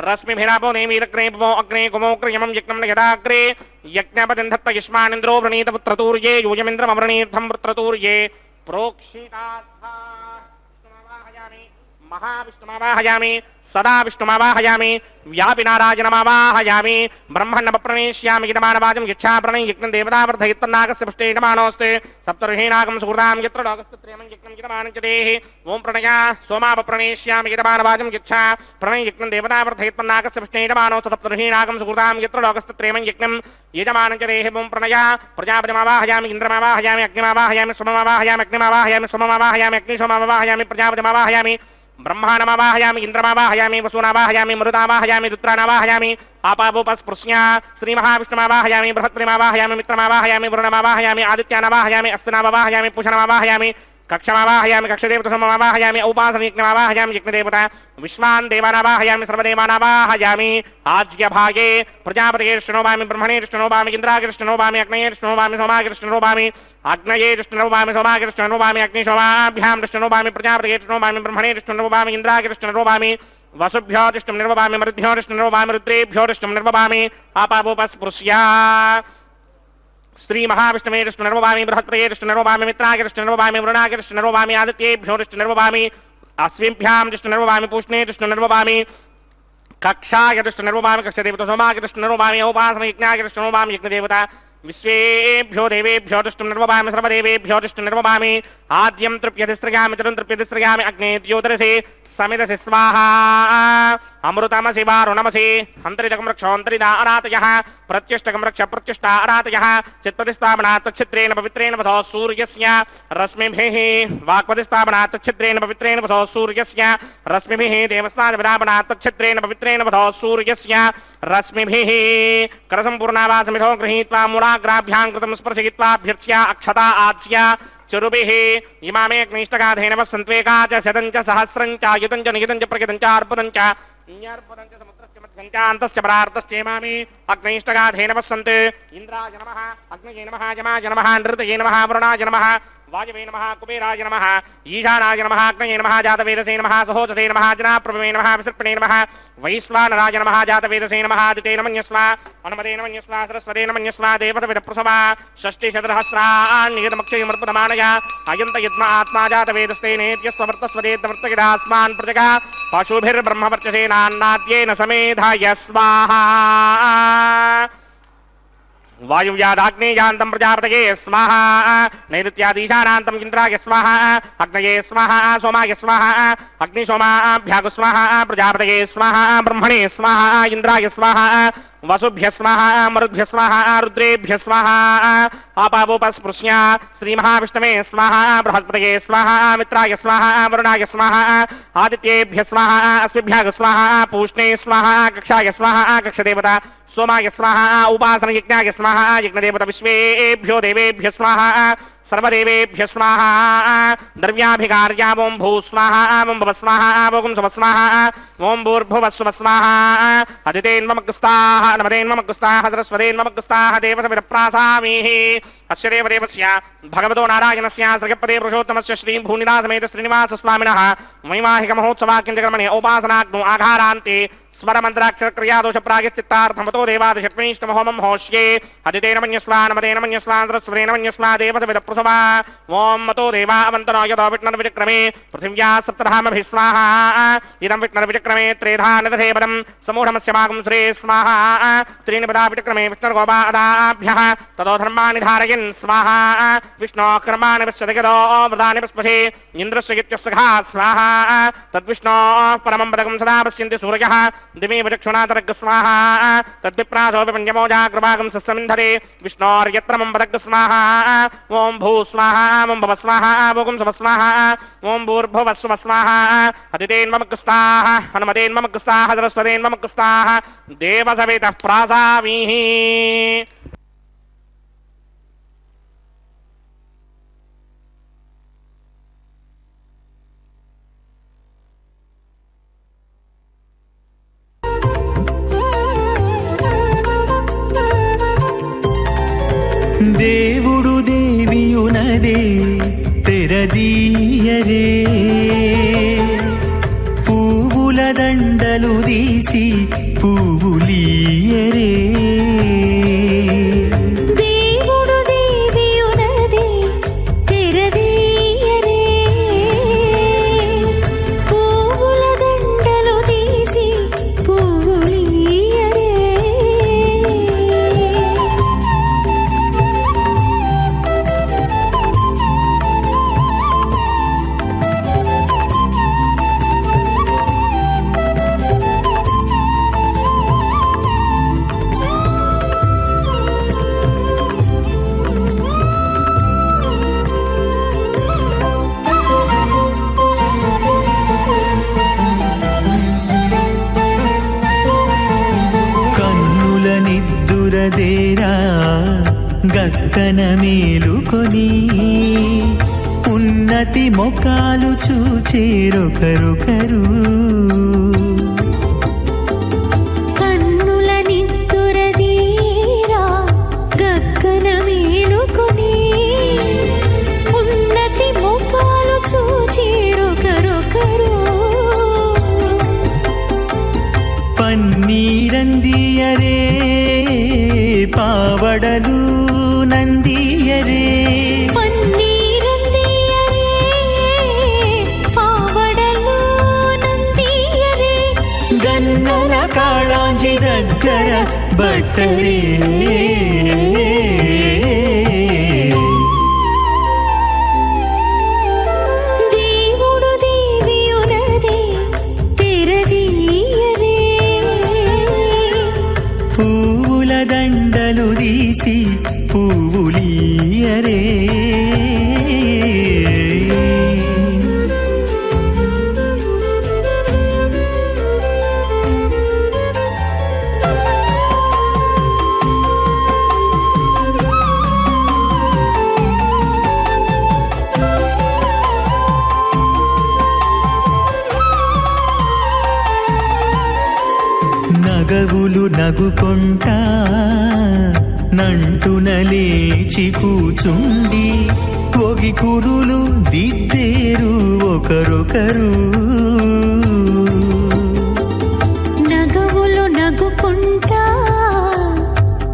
రశ్మిభిరాపో నేమీరగ్నే భవో అగ్నే గుమోగ్రయమం యజ్ఞం యదాగ్రే యజ్ఞపతిం దత్త యుష్మానింద్రో వ్రణీత పుత్రతూర్యే యూయమింద్రమవృణీర్థం పుత్రతూర్యే ప్రోక్షితాస్థా महाविष्णुमावाहयामि सदा विष्णुमावाहयामि व्यापिनारायणमावाहयामि ब्रह्मण्डप्रणेष्यामि यजमानवाजं यच्छाप्रणय यज्ञं देवतावर्धयित्वन्नागस्य पुष्टे यजमानोऽस्ते सप्तर्षीनागं सुहृदां यत्र लोकस्तत्रेमं यज्ञं यजमानं च देः ओं प्रणया सोमापप्रणेष्यामि यजमानवाजं यच्छा प्रणय यज्ञं देवतावर्धयित्वन्नागस्य पुष्टे यजमानोऽस्ते सप्तर्षीनागं सुहृदां यत्र लोकस्तत्रेमं यज्ञं यजमानं च देः ओं प्रणया प्रजापतिमावाहयामि इन्द्रमावाहयामि अग्निमावाहयामि सोममावाहयामि अग्निमावाहयामि सोममावाहयामि अग्निशोममावाहयामि प्रजापतिमावाहयामि ब्रह्माणमावाहयामि इंद्रमावाहयामि वसुनावाहयामि मरुदावाहयामि रुद्रानावाहयामि आपावोपस्पृश्या श्रीमहाविष्णुमावाहयामि बृहत्प्रिमावाहयामि मित्रमावाहयामि वरुणमावाहयामि आदित्यानावाहयामि अश्विनावाहयामि पूषणमावाहयामि कक्षमावाहयामि कक्षदेवतसमवाहयामि औपासनयज्ञमावाहयामि यज्ञदेवता विश्वान् देवानावाहयामि सर्वदेवानावाहयामि आज्यभागे प्रजापतिर्ष्णोभामि ब्रह्मणेर्ष्णोभामि इन्द्रागिर्ष्णोभामि अग्नयेर्ष्णोभामि सोमागिर्ष्णोभामि अग्नयेर्ष्णोभामि सोमागिर्ष्णोभामि अग्निशोमाभ्यां कृष्णोभामि प्रजापतिर्ष्णोभामि ब्रह्मणेर्ष्णोभामि इन्द्रागिर्ष्णोभामि वसुभ्योदिष्टं निर्वभामि मरुद्भ्योदिष्टं निर्वभामि रुद्रेभ्योदिष्टं निर्वभामि आपावोपस्पृश्या श्री महाविष्णुमेष्टु निर्वभामि बृहत्प्रियेष्टु निर्वभामि मित्रागिष्टु निर्वभामि वरुणागिष्टु निर्वभामि आदित्येभ्योष्टु निर्वभामि अश्विभ्यां दृष्टु निर्वभामि पूष्णेष्टु निर्वभामि कक्षागिष्टु निर्वभामि कक्षदेवता सोमागिष्टु निर्वभामि औपासनयज्ञागिष्टु निर्वभामि यज्ञदेवता विश्वेभ्यो देवेभ्यो दृष्टुं निर्वभामि सर्वदेवेभ्यो दृष्टुं निर्वभामि आद्यं तृप्यतिस्त्रयामि तरुं तृप्यतिस्त्रयामि अग्ने द्योतरसे समिदसि स्वाहा अमृतमसि वारुणमसि अन्तरिदकं रक्षोऽन्तरिदा अरातयः प्रत्यष्टकं रक्ष प्रत्यष्टा अरातयः चित्पतिस्थापनात् तच्छिद्रेण पवित्रेण वधो सूर्यस्य रश्मिभिः वाक्पतिस्थापनात् तच्छिद्रेण पवित्रेण वधो सूर्यस्य रश्मिभिः देवस्नानविधापनात् तच्छिद्रेण पवित्रेण वधो सूर्यस्य रश्मिभिः करसम्पूर्णावासमिधो गृहीत्वा मूलाग्राभ्यां कृतं स्पर्शयित्वा अभ्यर्च्य अक्षता आच्य चरुभिः इमामे अग्निष्टगाधेन वसन्त्वेका च शतं च सहस्रं च युतं च नियुतं च प्रकृतं च अर्पदं च न्यर्पदं च समुद्रस्य मध्यं च अन्तश्च परार्तश्चेमामि अग्निष्टगाधेन वसन्ते इन्द्राय नमः अग्नये नमः यमाय नमः नृतये नमः वरुणाय नमः वायवे नमः कुबेराय नमः ईशानाय नमः अग्नये नमः जातवेदसे नमः सहोजसे नमः जनाप्रभवे नमः विसर्पणे नमः वैश्वानराय नमः जातवेदसे नमः आदितेन मन्यस्वा अनुमतेन मन्यस्वा सरस्वतेन मन्यस्वा देवतवेदप्रसवा षष्टिशतसहस्राण्यतमक्षयमर्पदमानय अयन्त यद्म आत्मा जातवेदस्तेनेत्यस्ववर्तस्वदेतवर्तगिरास्मान् प्रजगा पशुभिर्ब्रह्मवर्चसेनान्नाद्येन समेधाय स्वाहा वायुव्यादाग्नेयान्तं प्रजापतये स्वाहा नैऋत्यादीशानान्तं इन्द्राय स्वाहा अग्नये स्वाहा सोमाय स्वाहा अग्निशोमाभ्याग स्वाहा प्रजापतये स्वाहा ब्रह्मणे स्वाहा इन्द्राय स्वाहा वसुभ्य स्वाहा मरुद्भ्य स्वाहा रुद्रेभ्य स्वाहा आपावोपस्पृश्य श्री महाविष्णवे स्वाहा बृहस्पतये स्वाहा मित्राय स्वाहा वरुणाय स्वाहा आदित्येभ्य स्वाहा अश्विभ्याग स्वाहा पूष्णे स्वाहा कक्षाय स्वाहा कक्षदेवता सोमाय स्वाहा उपासन यज्ञाय स्वाहा यज्ञदेवता विश्वेभ्यो देवेभ्य स्वाहा सर्वदेवेभ्य स्वाहा द्रव्याभिकार्या ओं भू स्वाहा ओं भव स्वाहा ओं सुव स्वाहा ओं भूर्भुवः सुवः स्वाहा अदितेन्वमग्स्ताः नमदेन्वमग्स्ताः सरस्वतेन्वमग्स्ताः देवसविदप्रासामीः अस्य देवदेवस्य भगवतो नारायणस्य श्रीपदे पुरुषोत्तमस्य श्री भूनिवासमेत श्रीनिवास स्वामिनः वैवाहिक महोत्सवाख्यंजकर्मणे उपासनाग्नो आघारान्ते स्वरमन्त्राक्षरक्रियादोष प्रायश्चित्तार्थमतो देवादिषट्विष्टमहोमं होष्ये अदितेन मन्यस्वा नमदेन मन्यस्वा सरस्वतेन मन्यस्वा देवसविदप्रुसवा ओं मतो देवा अवन्तनो यतो विष्णुर्विक्रमे पृथिव्या सप्तधामभिः स्वाहा इदं विष्णुर्विक्रमे त्रेधा निदधे पदं समूढमस्य भागं सुरे स्वाहा त्रीणि पदा विक्रमे विष्णुर्गोपादाभ्यः ततो धर्माणि धारयन् स्वाहा विष्णोः कर्माणि पश्यदगतो व्रतानि पस्पशे इन्द्रस्य यत्यस्सखा स्वाहा तद्विष्णोः परमं पदकं सदा पश्यन्ति सूर्यः दिमे विचक्षुणातरग् स्वाहा तद्विप्रासोऽपि पञ्चमोजाग्रभागं सस्समिन्धरे विष्णोर्यत्रमं पदग् स्वाहा ओं भू स्वाहा ओं भव स्वाहा ओं सुव स्वाहा ओं भूर्भुवः सुवः स्वाहा अदितेन्वमग्स्ताः हनुमतेन्वमग्स्ताः सरस्वतेन्वमग्स्ताः देवसवितः प्रासामीः దేవుడు దేవియునదే తెరదీయరే పువ్వుల దండలు తీసి పువ్వులీయరే దేవుడు దేవియునదే తెరదీయరే పువ్వుల దండలు తీసి పువ్వులీయరే నిద్దురదేరా గక్కన మేలుకొని ఉన్నతి మొకాలు చూచేరొకరొకరు కన్నుల నిత్తురదీరా గగ్గన మేలుకొని ఉన్నతి ముఖాలు చూచేరొకరొకరు పన్నీరందియరే పావడలు నందియరే పన్నీరందియరే పావడలు నందియరే గన్నర కాళాంజి దగ్గర బట్టరే దేవుడు దేవియునదే తెరదీయరే పువ్వుల దండలు తీసి పువ్వులీయరే నగవులు నగుకొంటా నంటున లేచి కూచుండి ఒగి కురులు దిద్దేరు ఒకరొకరు నగవులు నగుకుంటా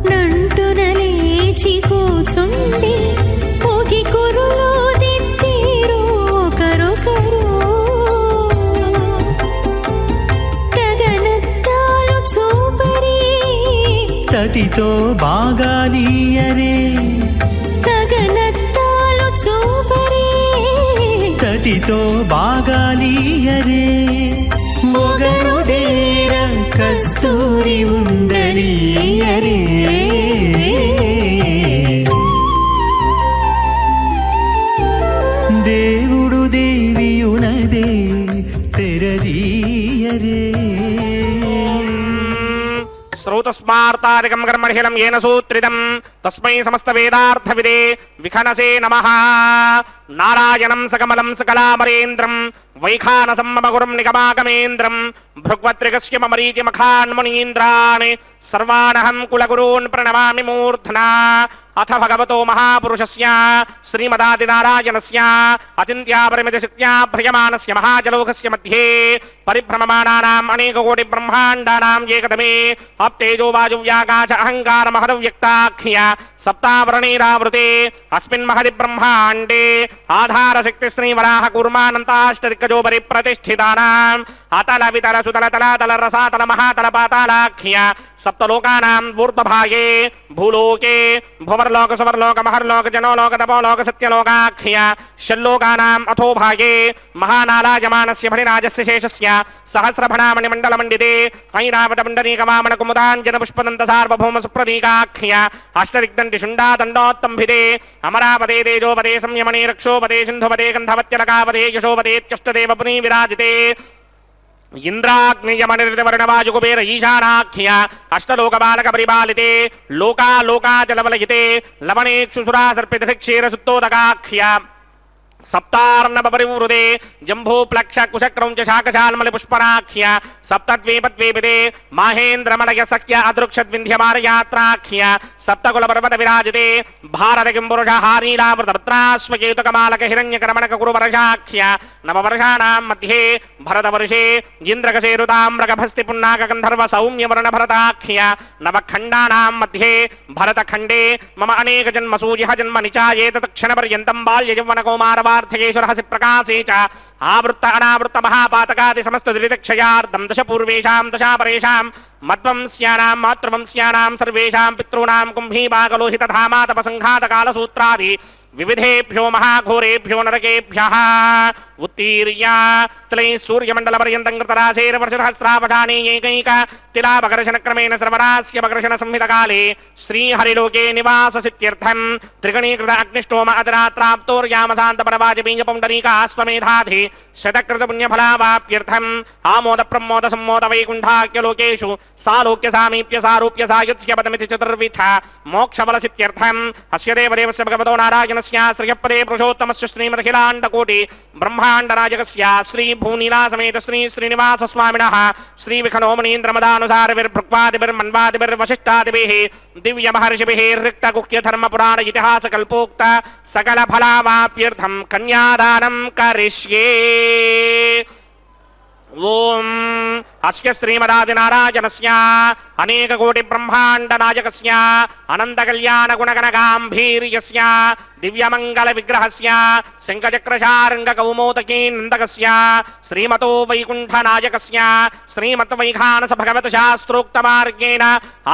నంటున లేచి కూచుండి పోగి కురులు దిద్దేరు ఒకరొకరు గగనత్తాలు చూపరి తతితో బాగాలియరే గగనత్తాలు చూపరి తతితో బాగాలియరే మొగరు దేర కస్తూరి ఉండలియరే దేవుడు దేవియునదే తెరదీయరే శ్రౌతస్మార్తాదికం కర్మణిహిలం ఏన సూత్రితం తస్మై సమస్త వేదార్థవిదే విఖనసే నమః నారాయణం సకమలం సకలామరేంద్రం వైఖానసం మమ గురుం నిగమాగమేంద్రం భృగ్వత్రిగస్య మమరీచి మఖాన్మునీంద్రాన్ సర్వానహం కులగురూన్ ప్రణమామి మూర్ధనా అథ భగవతో మహాపురుషస్య శ్రీమదాదినారాయణస్య అచింత్యాపరిమితశక్త్యా భ్రయమానస్య మహాజలౌకస్య మధ్యే పరిభ్రమమాణానాం అనేకకోటి బ్రహ్మాండానాం ఏకదమే అప్తేజో వాయువ్యాకాశ అహంకార మహదవ్యక్తాఖ్య సప్తావరణీరావృతే అస్మిన్ మహది బ్రహ్మాండే ఆధారశక్తి శ్రీవరాహ కూర్మానంతాష్టదిక్కజోపరి ప్రతిష్ఠితానాం అతల వితల సుతల తలాతల రసాతల మహాతల పాతాళాఖ్య సప్తలోకానాం ఊర్ధ్వభాగే భూలోకే భువర్లోక సువర్లోక మహర్లోక జనోలోక తపోలోక సత్యలోకాఖ్య షల్లోకానాం అథో భాగే మహానాలాయమానస్య భరిరాజస్య శేషస్య సహస్రభణామణి మండలమండితే ఐరావత పుండరీకవామన కుముదాంజన పుష్పదంత సార్వభౌమ సుప్రదీకాఖ్య అష్టదిగ్దంటి శుండాదండోత్తంభిదే అమరాపదే తేజోపదే సంయమనే రక్షోపదే సింధుపదే గంధవత్యలకాపదే యశోపదేత్యష్టదేవ పునీ విరాజితే ఇంద్రాగ్నియమనిర్వర్ణవాయుకుబేర ఈశానాఖ్య అష్టలోకబాలక పరిపాలితే లోకాలోకాచలవలయితే లవణేక్షుసురాసర్పిత క్షీర సుత్తోదకాఖ్య సప్తార్ణవ పరివృదే జంభూ ప్లక్ష కుశక్రౌంచ శాకశాల్మలి పుష్పరాఖ్య సప్తద్వీపద్వీపితే మాహేంద్రమణయ సఖ్య అదృక్షద్వింధ్యమారయాత్రాఖ్య సప్తకుల పర్వత విరాజితే భారత కింపురుష హారీలామృతపత్రాశ్వకేతుకమాలక హిరణ్యకరమణక కురువర్షాఖ్య నవవర్షాణాం మధ్యే భరతవర్షే ఇంద్రకశేరుతామ్రగభస్తి పున్నాక గంధర్వ సౌమ్యవర్ణ భరతాఖ్య నవఖండానాం మధ్యే భరతఖండే మమ అనేక జన్మసూర్య జన్మ నిచాయేతత్క్షణ పర్యంతం బాల్య యౌవన కౌమారవ ేశ్వరసి ప్రకాశే చ ఆవృత్త అనావృత్త మహాపాతకాది సమస్త దురితక్షయార్థం దశ పూర్వేషాం దశాపరేషాం మద్వంశ్యానాం మాతృవంశ్యానాం సర్వేషాం పితॄణాం కుంభీపాకలోహితధామాతపసంఘాతకాలసూత్రాది వివిధేభ్యో మహాఘోరేభ్యో నరకేభ్యః उत्तीर्य तिलै सूर्यमण्डलपर्यन्तं कृतराशेर्वर्षसहस्रावधाने एकैक तिलापकर्षणक्रमेण सर्वरास्यपकर्षणसंहितकाले श्रीहरिलोके निवाससित्यर्थं त्रिगणीकृत अग्निष्टोम अदरात्राप्तोर्यामशान्तपरवाजपीयपुण्डरीकाश्वमेधाधि शतकृतपुण्यफलावाप्यर्थम् आमोदप्रमोदसम्मोदवैकुण्ठाख्यलोकेषु सालोक्य सामीप्य सारूप्य सायुत्स्य पदमिति चतुर्विध मोक्षफलसित्यर्थम् अस्य देवदेवस्य भगवतो नारायणस्य श्रियपदे पुरुषोत्तमस्य श्रीमदखिलाण्डकोटि ब्रह्माण्डराजकस्य श्रीभूनीलासमेत श्री श्रीनिवासस्वामिनः श्रीविखनोमनीन्द्रमदानुसारविर्भृक्वादिभिर्मन्वादिभिर्वसिष्ठादिभिः दिव्यमहर्षिभिः ऋक्तगुह्यधर्मपुराण इतिहासकल्पोक्त सकलफलावाप्यर्थं कन्यादानं करिष्ये। ओम अस्य श्रीमदादिनारायणस्य अनेककोटिब्रह्माण्डनायकस्य अनन्तकल्याणगुणगणगाम्भीर्यस्य दिव्यमङ्गलविग्रहस्य शङ्खचक्रशार्ङ्गकौमोदकीनन्दकस्य श्रीमतो वैकुण्ठनायकस्य श्रीमद्वैखानसभगवतशास्त्रोक्तमार्गेण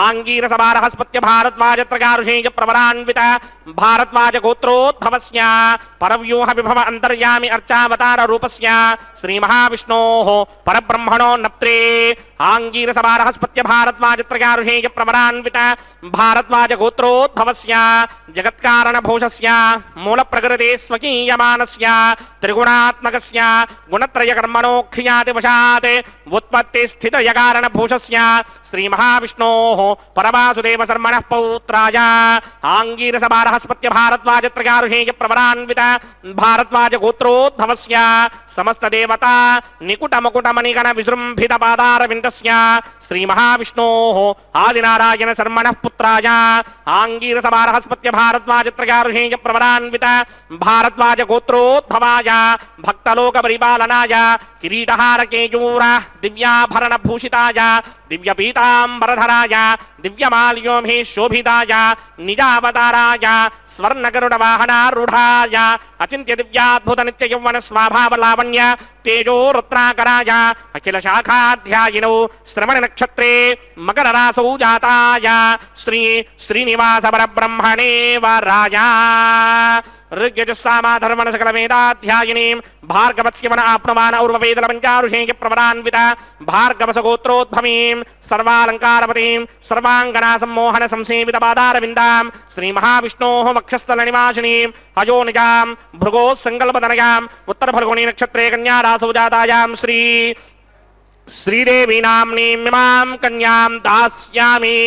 आङ्गीरसभारहस्पत्य भारद्वाजत्रगारुषेयप्रवरान्वित भारद्वाजगोत्रोद्भवस्य परव्यूहविभव अन्तर्यामि अर्चावताररूपस्य श्रीमहाविष्णोः परब्रह्मणो नप्त्रे आङ्गीरसभारहस्पत्य भारद्वाजत्रगारुषेयप्रवरान्वित भारद्वाजगोत्रोद्भवस्य जगत्कारणभूषस्य मूलप्रकृते स्वकीयमानस्य त्रिगुणात्मकस्य गुणत्रयकर्मणोऽख्यातिवशात् व्युत्पत्तिस्थितयकारणभूषस्य श्रीमहाविष्णोः परवासुदेवशर्मणः पौत्राय आङ्गीरसभारहस्पत्य भारद्वाजत्रगारुषेयप्रवरान्वित भारद्वाजगोत्रोद्भवस्य समस्तदेवता निकुटमुकुटमणिगण विजृम्भितपादारविन्दस्य श्रीमहाविष्णोः आदिनारायणशर्मणः पुत्राय आङ्गीरसभारहस्पत्य भारद्वाजत्रगारुषेयप्रवरान्वित भारद्वाजगोत्रोद्भवाय भक्तलोकपरिपालनाय किरीटहारकेयूर दिव्याभरणभूषिताय दिव्यपीताम्बरधराय दिव्यमाल्योभिः शोभिताय निजावताराय स्वर्णगरुडवाहनारूढाय अचिन्त्यदिव्याद्भुतनित्ययौवनस्वाभावलावण्य तेजोरुद्राकराय अखिलशाखाध्यायिनौ श्रवणनक्षत्रे मकररासौ जाताय श्री श्रीनिवासपरब्रह्मणे वराय ऋग्यजुस्सामाधर्मणसकलवेदाध्यायिनीं भार्गवस्यवन आप्नुवान उर्ववेदलपञ्चारुषेयप्रवरान्वित भार्गवसगोत्रोद्भवीं सर्वालङ्कारपतीं सर्वाङ्गनासम्मोहनसंसेवितपादारविन्दां श्रीमहाविष्णोः वक्षस्थलनिवासिनीं अयोनिजां भृगोः सङ्कल्पतनयाम् उत्तरफल्गुणी नक्षत्रे कन्यारासौ जातायां श्रीदेवी नाम्नीमिमां कन्यां दास्यामि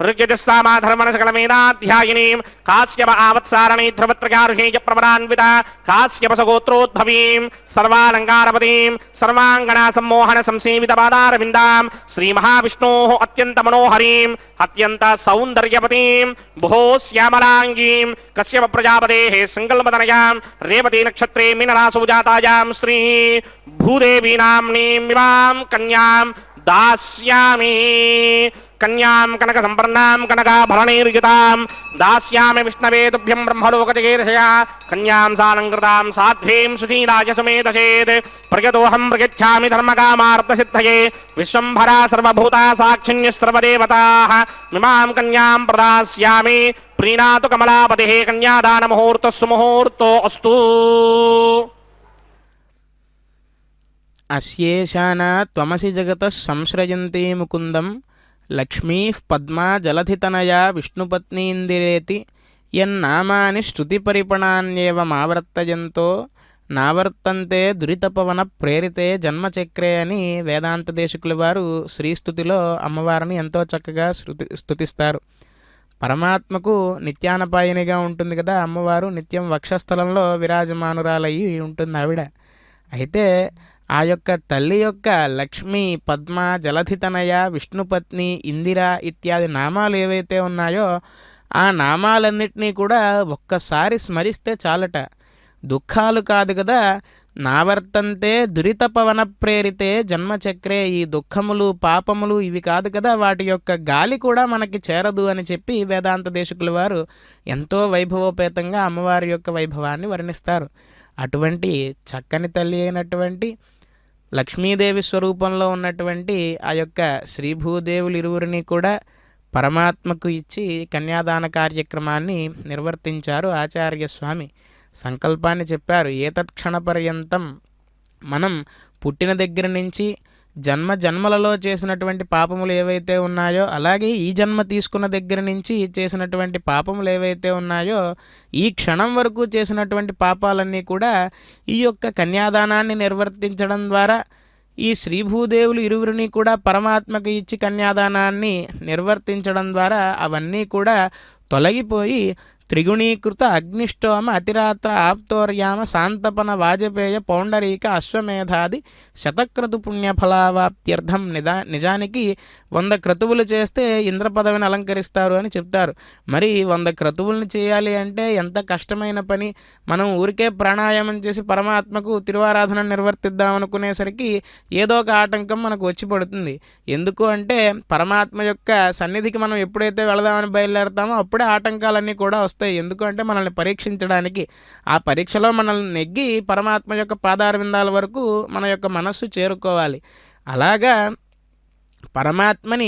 ऋग्यजुस्सामाधर्मणसकलवेदाध्यायिनीं काश्यप आवत्सारणी ध्रुवत्रगारुषेयप्रवरान्वित काश्यपसगोत्रोद्भवीं सर्वालङ्कारपतीं सर्वाङ्गनासम्मोहनसंसेवितपादारविन्दां श्रीमहाविष्णोः अत्यन्तमनोहरीं अत्यन्तसौन्दर्यपतीं भुवो श्यामलाङ्गीं कश्यपप्रजापतेः सङ्कल्पतनयां रेवती नक्षत्रे मीनरासौ जातायां श्री भूदेवी नाम्नीमिमां कन्यां दास्यामि कन्यां कनकसम्पन्नां कनकाभरणैर्युतां दास्यामि विष्णवे तुभ्यं ब्रह्मलोकजगेर्षया कन्यां सालङ्कृतां साध्वीं सुशीलाय सुमेधसेत् प्रयतोऽहं प्रयच्छामि धर्मकामार्थसिद्धये विश्वम्भरा सर्वभूता साक्षिण्यः सर्वदेवताः मिमां कन्यां प्रदास्यामि प्रीणातु कमलापतिः कन्यादानमुहूर्तः सुमुहूर्तो अस्तु। अस्येशाना त्वमसि जगतः संश्रयन्ती मुकुन्दं लक्ष्मीः पद्मा जलधितनया विष्णुपत्नीन्दिरेति यन्नामानि श्रुतिपरिपणान्येवमावर्तयन्तो నావర్తంతే దురితపవన ప్రేరితే జన్మచక్రే అని వేదాంత దేశికుల వారు శ్రీస్తుతిలో అమ్మవారిని ఎంతో చక్కగా స్తుతిస్తారు. పరమాత్మకు నిత్యానపాయనిగా ఉంటుంది కదా అమ్మవారు, నిత్యం వక్షస్థలంలో విరాజమానురాలయ్యి ఉంటుంది ఆవిడ. అయితే ఆ యొక్క తల్లి యొక్క లక్ష్మి, పద్మ, జలధితనయ, విష్ణుపత్ని, ఇందిర ఇత్యాది నామాలు ఏవైతే ఉన్నాయో ఆ నామాలన్నిటినీ కూడా ఒక్కసారి స్మరిస్తే చాలట. దుఃఖాలు కాదు కదా, నావర్తంతే దురితపవన ప్రేరితే జన్మచక్రే, ఈ దుఃఖములు పాపములు ఇవి కాదు కదా, వాటి యొక్క గాలి కూడా మనకి చేరదు అని చెప్పి వేదాంత దేశికుల వారు ఎంతో వైభవోపేతంగా అమ్మవారి యొక్క వైభవాన్ని వర్ణిస్తారు. అటువంటి చక్కని తల్లి అయినటువంటి లక్ష్మీదేవి స్వరూపంలో ఉన్నటువంటి ఆ యొక్క శ్రీభూదేవులు ఇరువురిని కూడా పరమాత్మకు ఇచ్చి కన్యాదాన కార్యక్రమాన్ని నిర్వర్తించారు ఆచార్య స్వామి. సంకల్పాన్ని చెప్పారు. ఏతత్క్షణ పర్యంతం మనం పుట్టిన దగ్గర నుంచి జన్మలలో చేసినటువంటి పాపములు ఏవైతే ఉన్నాయో, అలాగే ఈ జన్మ తీసుకున్న దగ్గర నుంచి చేసినటువంటి పాపములు ఏవైతే ఉన్నాయో, ఈ క్షణం వరకు చేసినటువంటి పాపాలన్నీ కూడా ఈ యొక్క కన్యాదానాన్ని నిర్వర్తించడం ద్వారా ఈ శ్రీభూదేవులు ఇరువురిని కూడా పరమాత్మకు ఇచ్చి కన్యాదానాన్ని నిర్వర్తించడం ద్వారా అవన్నీ కూడా తొలగిపోయి త్రిగుణీకృత అగ్నిష్టోమ అతిరాత్ర ఆప్తోర్యామ శాంతపన వాజపేయ పౌండరీక అశ్వమేధాది శతక్రతు పుణ్యఫలావాప్త్యర్థం. నిజానికి 100 క్రతువులు చేస్తే ఇంద్ర పదవిని అలంకరిస్తారు అని చెప్తారు. మరి 100 క్రతువులను చేయాలి అంటే ఎంత కష్టమైన పని. మనం ఊరికే ప్రాణాయామం చేసి పరమాత్మకు తిరువారాధన నిర్వర్తిద్దాం అనుకునేసరికి ఏదో ఒక ఆటంకం మనకు వచ్చి పడుతుంది. ఎందుకు అంటే పరమాత్మ యొక్క సన్నిధికి మనం ఎప్పుడైతే వెళదామని బయలుదేరతామో అప్పుడే ఆటంకాలన్నీ కూడా వస్తాయి. ఎందుకంటే మనల్ని పరీక్షించడానికి, ఆ పరీక్షలో మనల్ని నెగ్గి పరమాత్మ యొక్క పాదారవిందాల వరకు మన యొక్క మనస్సు చేరుకోవాలి. అలాగా పరమాత్మని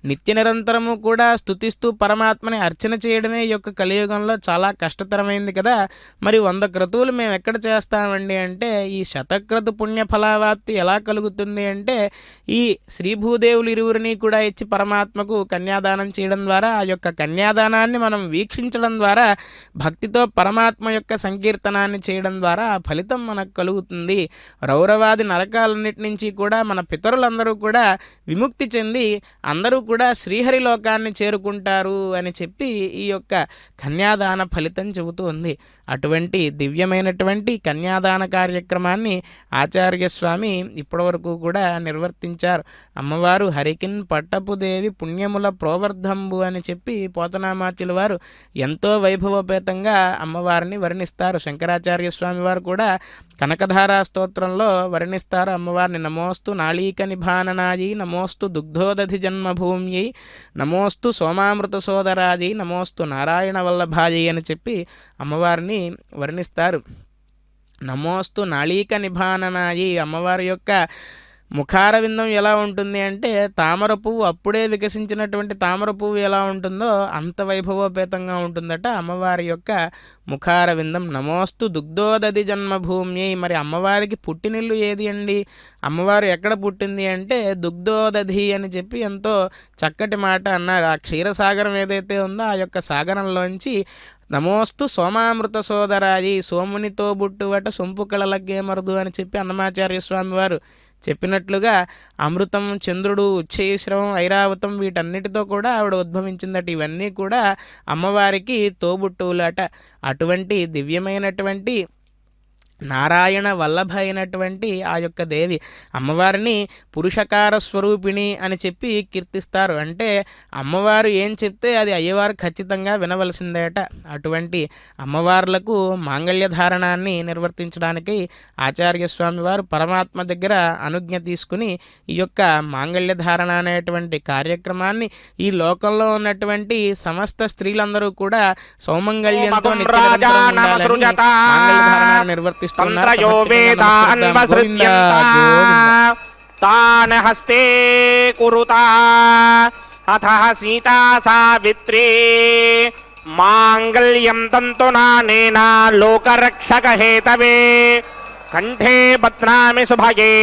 నిత్య నిరంతరము కూడా స్తుతిస్తూ పరమాత్మని అర్చన చేయడమే ఈ యొక్క కలియుగంలో చాలా కష్టతరమైంది కదా. మరి 100 క్రతువులు మేము ఎక్కడ చేస్తామండి అంటే, ఈ శతక్రతు పుణ్యఫలావాప్తి ఎలా కలుగుతుంది అంటే, ఈ శ్రీభూదేవులు ఇరువురిని కూడా ఇచ్చి పరమాత్మకు కన్యాదానం చేయడం ద్వారా, ఆ యొక్క కన్యాదానాన్ని మనం వీక్షించడం ద్వారా, భక్తితో పరమాత్మ యొక్క సంకీర్తనాన్ని చేయడం ద్వారా ఆ ఫలితం మనకు కలుగుతుంది. రౌరవాది నరకాలన్నిటి నుంచి కూడా మన పితరులందరూ కూడా విముక్తి చెంది అందరూ కూడా శ్రీహరి లోకాన్ని చేరుకుంటారు అని చెప్పి ఈ యొక్క కన్యాదాన ఫలితం చెబుతూ ఉంది. అటువంటి దివ్యమైనటువంటి కన్యాదాన కార్యక్రమాన్ని ఆచార్య స్వామి ఇప్పటివరకు కూడా నిర్వర్తించారు. అమ్మవారు హరికిన్ పట్టపుదేవి పుణ్యముల ప్రోవర్ధంబు అని చెప్పి పోతనామాత్యుల వారు ఎంతో వైభవోపేతంగా అమ్మవారిని వర్ణిస్తారు. శంకరాచార్య స్వామి వారు కూడా కనకధారా స్తోత్రంలో వర్ణిస్తారు అమ్మవారిని. నమోస్తు నాళీక నిభాననాయి, నమోస్తు దుగ్ధోదధి జన్మభూమ్యై, నమోస్తు సోమామృత సోదరాజీ, నమోస్తు నారాయణ వల్లభాజీ అని చెప్పి అమ్మవారిని వర్ణిస్తారు. నమోస్తు నాళీక నిభాననాయి, అమ్మవారి యొక్క ముఖారవిందం ఎలా ఉంటుంది అంటే, తామర పువ్వు అప్పుడే వికసించినటువంటి తామర పువ్వు ఎలా ఉంటుందో అంత వైభవోపేతంగా ఉంటుందట అమ్మవారి యొక్క ముఖారవిందం. నమోస్తు దుగ్ధోదధి జన్మభూమి. మరి అమ్మవారికి పుట్టినిల్లు ఏది అండి? అమ్మవారు ఎక్కడ పుట్టింది అంటే దుగ్ధోదధి అని చెప్పి ఎంతో చక్కటి మాట అన్నారు. ఆ క్షీరసాగరం ఏదైతే ఉందో ఆ యొక్క సాగరంలోంచి నమోస్తు సోమామృత సోదరాయి, సోమునితో బుట్టువట సొంపు కళలగ్గేమరదు అని చెప్పి అన్నమాచార్య స్వామి వారు చెప్పినట్లుగా అమృతం, చంద్రుడు, ఉచ్ఛైశ్రవం, ఐరావతం వీటన్నిటితో కూడా ఆవిడ ఉద్భవించిందట. ఇవన్నీ కూడా అమ్మవారికి తోబుట్టువులట. అటువంటి దివ్యమైనటువంటి నారాయణ వల్లభ అయినటువంటి ఆ యొక్క దేవి అమ్మవారిని పురుషకార స్వరూపిణి అని చెప్పి కీర్తిస్తారు. అంటే అమ్మవారు ఏం చెప్తే అది అయ్యవారు ఖచ్చితంగా వినవలసిందేట. అటువంటి అమ్మవార్లకు మాంగళ్య ధారణాన్ని నిర్వర్తించడానికి ఆచార్య స్వామి వారు పరమాత్మ దగ్గర అనుజ్ఞ తీసుకుని ఈ యొక్క మాంగళ్య ధారణ అనేటువంటి కార్యక్రమాన్ని ఈ లోకంలో ఉన్నటువంటి సమస్త స్త్రీలందరూ కూడా సౌమంగళ్యంతో మాంగళ్య ధారణ నిర్వర్తిస్తారు. తంత్రయో వేదాన్వసృత్యంత తాన్ హస్తే కురుతా అథ సీతా సావిత్రీ మాంగళ్యం తంతునానేన లోకరక్షక హేతవే కంఠే బధ్నామి సుభగే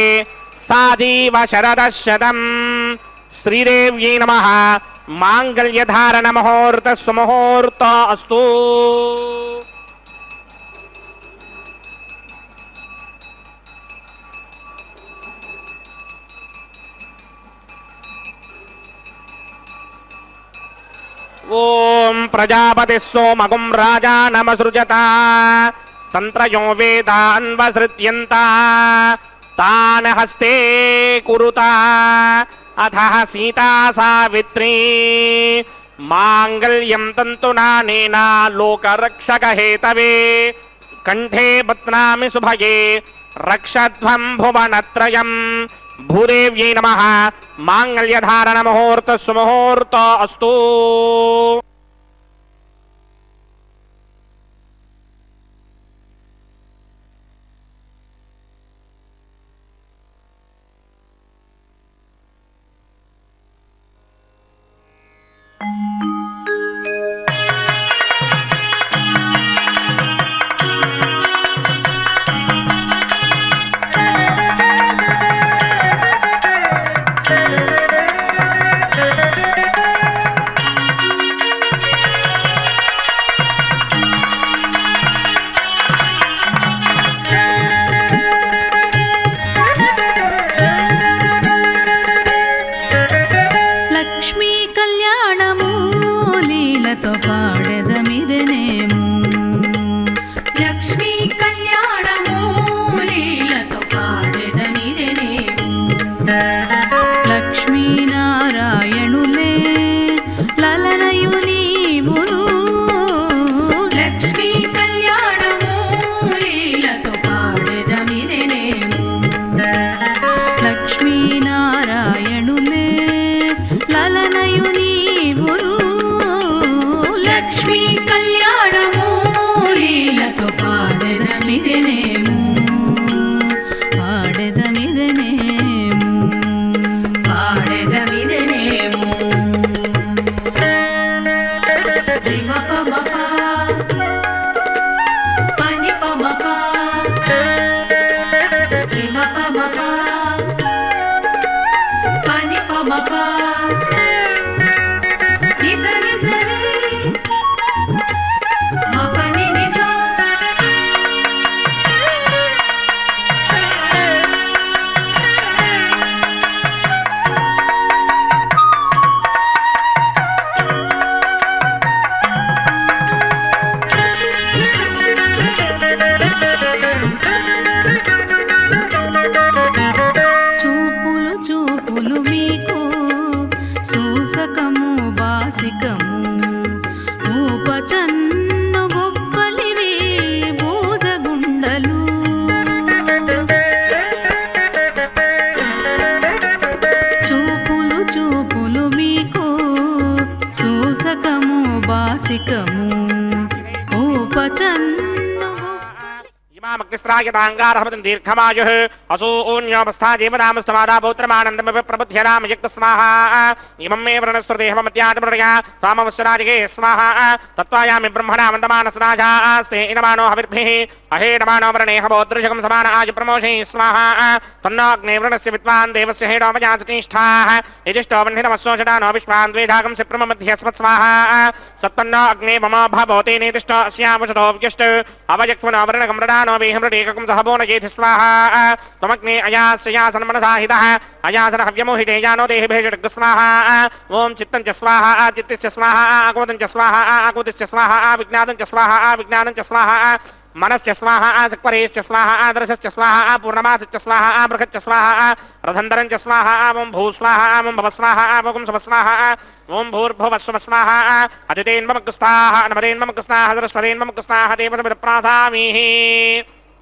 సాజీవ శరదశతం. శ్రీదేవ్యై నమః. మాంగళ్యధారణ ముహూర్త సుముహూర్త అస్తు. ఓం ప్రజాపతి సోమగుం రాజానమసృజత తంత్రయో వేదాన్వసృత్యంత తాన్ హస్తే కురుత అథ సీతా సావిత్రీ మాంగళ్యం తంతునానేన లోకరక్షక హేతవే కంఠే బధ్నామి సుభగే రక్షధ్వం భువనత్రయం. భూదేవ్యై నమః. మాంగళ్యధారణ ముహూర్త సుముహూర్త అస్తు. పాడెదమిదనేము పాడెదమిదనేము పాడెదమిదనేము రిమపమప పనిపమప రిమపమప పనిపమప నిజ నిజరే మపని నిజ చూపులు చూపులు మీకు సూసకము బాసికము ఊపచన్ను గొప్పలివి భోజగుండలు చూపులు చూపులు మీకు సూసకము బాసికము ఊపచన్ను ఇమామగ్నిస్రాయతాంగారహమతం దీర్ఘమాయుః అసూన్యోపస్థా జీవదామస్తమాదా పౌత్రమానందమివ ప్రబుధ్యరామయుక్త స్వాహా ఇమం మే వ్రణస్పృదేహమత్యాజమృడయా స్వామవశ్వరాజగే స్వాహా తత్వాయామి బ్రహ్మణా వందమానసరాజాస్తే ఇనమానో హవిర్భిః అహేడమానో వ్రణేహ బోదృశకం సమాన ఆజి ప్రమోషే స్వాహా తన్నోగ్నే వ్రణస్య విద్వాన్ దేవస్య హేడోమజాసతిష్ఠాః యజిష్టో వహ్నితమస్సోషడానో విశ్వాన్ ద్వేధాగం సిప్రమధ్యస్మత్ స్వాహా సత్తన్నో అగ్నే మమ భవతే నేతిష్టో అస్యాముషతో వ్యష్ట అవయక్ష్మనో వ్రణకం రడానో వేహమృడేకం సహబోన చేతి స్వాహా త్వమగ్నే అయాస్యాసన మనసాహితః అయాసన హవ్యమోహితే జానో దేహిభేషడ్గ స్వాహా ఓం చిత్తం చ స్వాహా చిత్తిశ్చ స్వాహా ఆకోదం చ స్వాహా ఆకోతిశ్చ స్వాహా విజ్ఞానం చ స్వాహా విజ్ఞానం చ స్వాహా మనశ్చ స్వాహా చక్వరేశ్చ స్వాహా దర్శశ్చ స్వాహా పూర్ణమాసశ్చ స్వాహా బృహచ్చ స్వాహా రథంధరం చ స్వాహా ఓం భూ స్వాహా ఓం భవ స్వాహా ఓం శుభ స్వాహా ఓం భూర్భువస్సువ స్వాహా అదితేన్మమగ్స్తాః నమదేన్మమగ్స్తాః సరస్వతేన్మమగ్స్తాః దేవసమిద ప్రాసామిః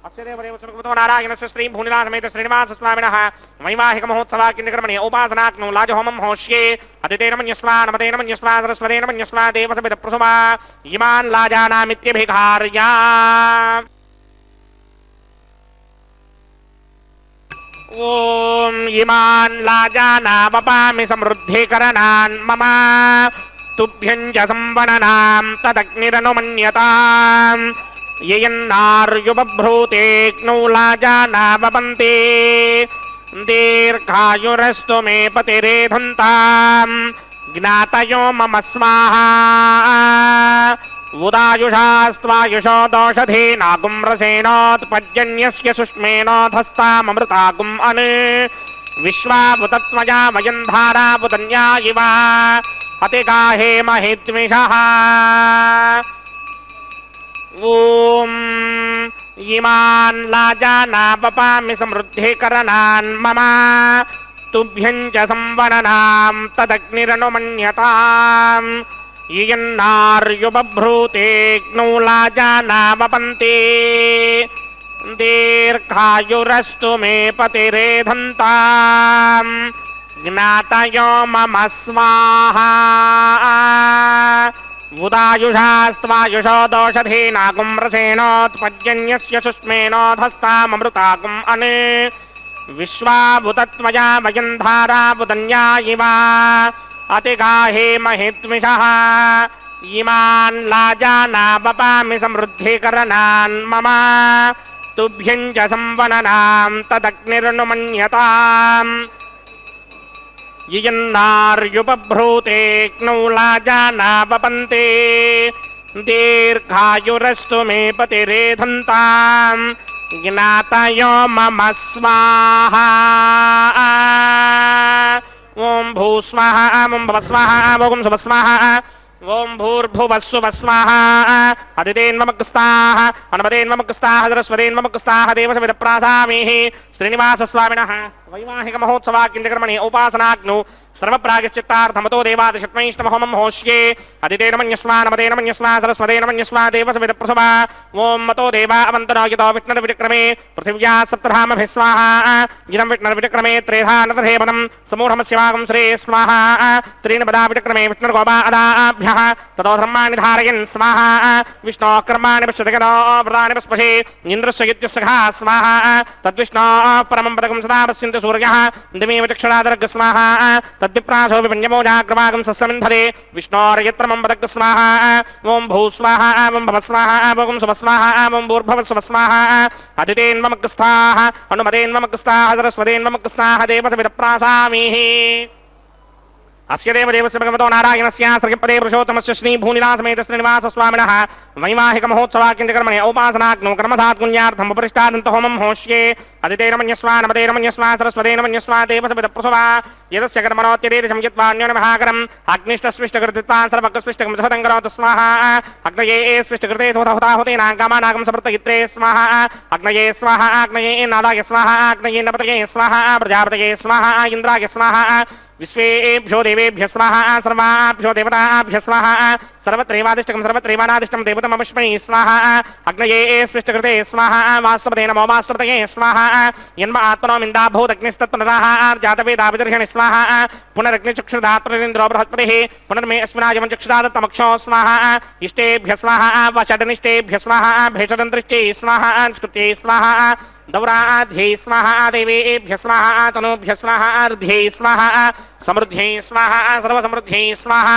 అస్య దేవదేవ సుఖముతో నారాయణస్య శ్రీ భూనిలాసమేత శ్రీనివాస స్వామినః వైవాహిక మహోత్సవా కిందకర్మణి ఉపాసనాగ్నౌ లాజహోమం హోష్యే అదితేన మన్యస్వా నమదేన మన్యస్వా సరస్వతేన మన్యస్వా దేవసమిద ప్రసుమా ఇమాన్ లాజానామిత్యభిఘార్యా ఓం ఇమాన్ లాజానామపామి సమృద్ధికరణాన్ మమ తుభ్యం చ సంవననాం తదగ్నిరనుమన్యతాం యయన్నార్యుబభ్రూతేగ్నౌ లాజానామపంతే దీర్ఘాయురస్తు మే పతిరేధంతాం జ్ఞాతయో మమ స్వాహా ఉదాయుషాస్త్వాయుషో దోషధేనాగుం రసేనోత్పద్యన్యస్య సుష్మేనోధస్తామమృతాగుం అన్ విశ్వాభుతత్వయా వయం ధారాభుతన్యా ఇవ అతిగాహే మహిద్విషః ఓం ఇమాన్ లాజానాపపామి సమృద్ధికరణాన్ మమ తుభ్యం చ సంవననాం తదగ్నిరనుమన్యతాం యయన్నార్యుబభ్రూతేగ్నౌ లాజానామపంతే దీర్ఘాయురస్తు మే పతిరేధంతాం జ్ఞాతయో మమ స్వాహా ఉదాయుషాస్త్వాయుషో దోషధేనాగుం రసేనోత్పద్యన్యస్య సుష్మేనోధస్తామమృతాగుం అన్ విశ్వాభుతత్వయా వయం ధారాభుతన్యా ఇవ అతిగాహే మహిద్విషః ఇమాన్ లాజానాపపామి సమృద్ధికరణాన్ మమ తుభ్యం చ సంవననాం తదగ్నిరనుమన్యతాం యయన్నార్యుబభ్రూతేగ్నౌ లాజానాపపంతే దీర్ఘాయురస్తు మే పతిరేధంతాం జ్ఞాతయో మమ స్వాహా ఓం భూ స్వాహా ఓం భవ స్వాహా ఓం శుభ స్వాహా ఓం భూర్భువస్సువ స్వాహా అదితేన్మమగ్స్తాః అనమదేన్మమగ్స్తాః సరస్వతేన్మమగ్స్తాః దేవసమిద ప్రాసామిః శ్రీనివాస స్వామినః వైవాహిక మహోత్సవా కిందకర్మణి ఉపాసనాగ్ను సర్వప్రాగశ్చిత్తార్థమతో దేవాదశత్మైష్టమహోమం హోష్యే అదితేన మన్యస్వా నమతేన మన్యస్వా సరస్వతేన మన్యస్వా దేవసవిద ప్రసవా ఓం మతో దేవా అవంతరాయుతో విష్ణుర్విక్రమే పృథివ్యా సప్తధామభిः స్వాహా ఇదం విష్ణుర్విక్రమే త్రేధానతరేపదం సమూఢమస్యవాగం శ్రే స్వాహా త్రీణ పదా విక్రమే విష్ణుర్గోపాదాభ్యः తతో ధర్మాణి ధారయన్ స్వాహా విష్ణో కర్మాణి పశ్యతగదో వ్రతాని పస్పశే ఇంద్రస్య ఇత్యస్సఖా స్వాహా తద్విష్ణో పరమం పదకం సదా పశ్యంతి సూర్యः దిమేవ చక్షురాదర్గ స్వాహా తద్విప్రాసో విపన్యమోజాగ్రవాగం సస్సమింధరే విష్ణోర్యత్పరమం పదక్ స్వాహా ఓం భూ స్వాహా ఓం భవ స్వాహా ఓం శుభ స్వాహా ఓం భూర్భవ శుభ స్వాహా అతిథేన్మమగ్స్థాః అనుమతేన్మమగ్స్థాః సరస్వతేన్మమగ్స్థాః దేవసవిదప్రాసామిః అస్య దేవదేవస్య భగవతో నారాయణస్య శ్రీపదే పురుషోత్తమస్య శ్రీ భూనివాసమేత శ్రీనివాస స్వామినః వైవాహిక మహోత్సవాకించకర్మణి ఔపాసనాగ్నో కర్మధాత్పుణ్యార్థం ఉపరిష్టాదంత హోమం హోష్యే అదితేన మన్యస్వా నమతేన మన్యస్వా సరస్వతేన మన్యస్వా దేవసవిద ప్రసవా యదస్య కర్మణోత్యదేశం యత్వాన్యోనమహాకరం అగ్నిష్టస్విష్టకృతిత్వా సర్వకస్విష్టకం సహతం కరోతు స్వాహా అగ్నయే స్విష్టకృతే హోతాహుతాహుతేనాగామానాగం సమర్తయిత్రే స్వాహా అగ్నయే స్వాహా అగ్నయే నాదాయ స్వాహా అగ్నయే నపతయే స్వాహా ప్రజాపతయే స్వాహా ఇంద్రాయ స్వాహా విశ్వేభ్యో దేవేభ్య స్వాహా సర్వాభ్యో దేవతాభ్య స్వాహా సర్వత్రైవాదిష్టకం సర్వత్రైవానాదిష్టం దేవతమస్మై స్వాహా అగ్నయే స్విష్టకృతే స్వాహా వాస్తుపదే నమో వాస్తుపతయే స్వాహా యన్మ ఆత్మనో మిందాభూతగ్నిస్తత్పునరాః జాతవేదాభిదర్శని స్వాహా పునరగ్నిచక్షుదాత్మనింద్రో బృహస్పతిః పునర్మే అశ్వినాయమం చక్షుదాదత్తమక్షో స్వాహా ఇష్టేభ్య స్వాహా వషడనిష్టేభ్య స్వాహా భేషదంతృష్టే స్వాహా స్కృత్యై స్వాహా దౌరాధ్యై స్వాహా దేవేభ్య స్వాహా తనూభ్య స్వాహా అర్ధ్యై స్వాహా సమృద్ధ్యై స్వాహా సర్వసమృద్ధ్యై స్వాహా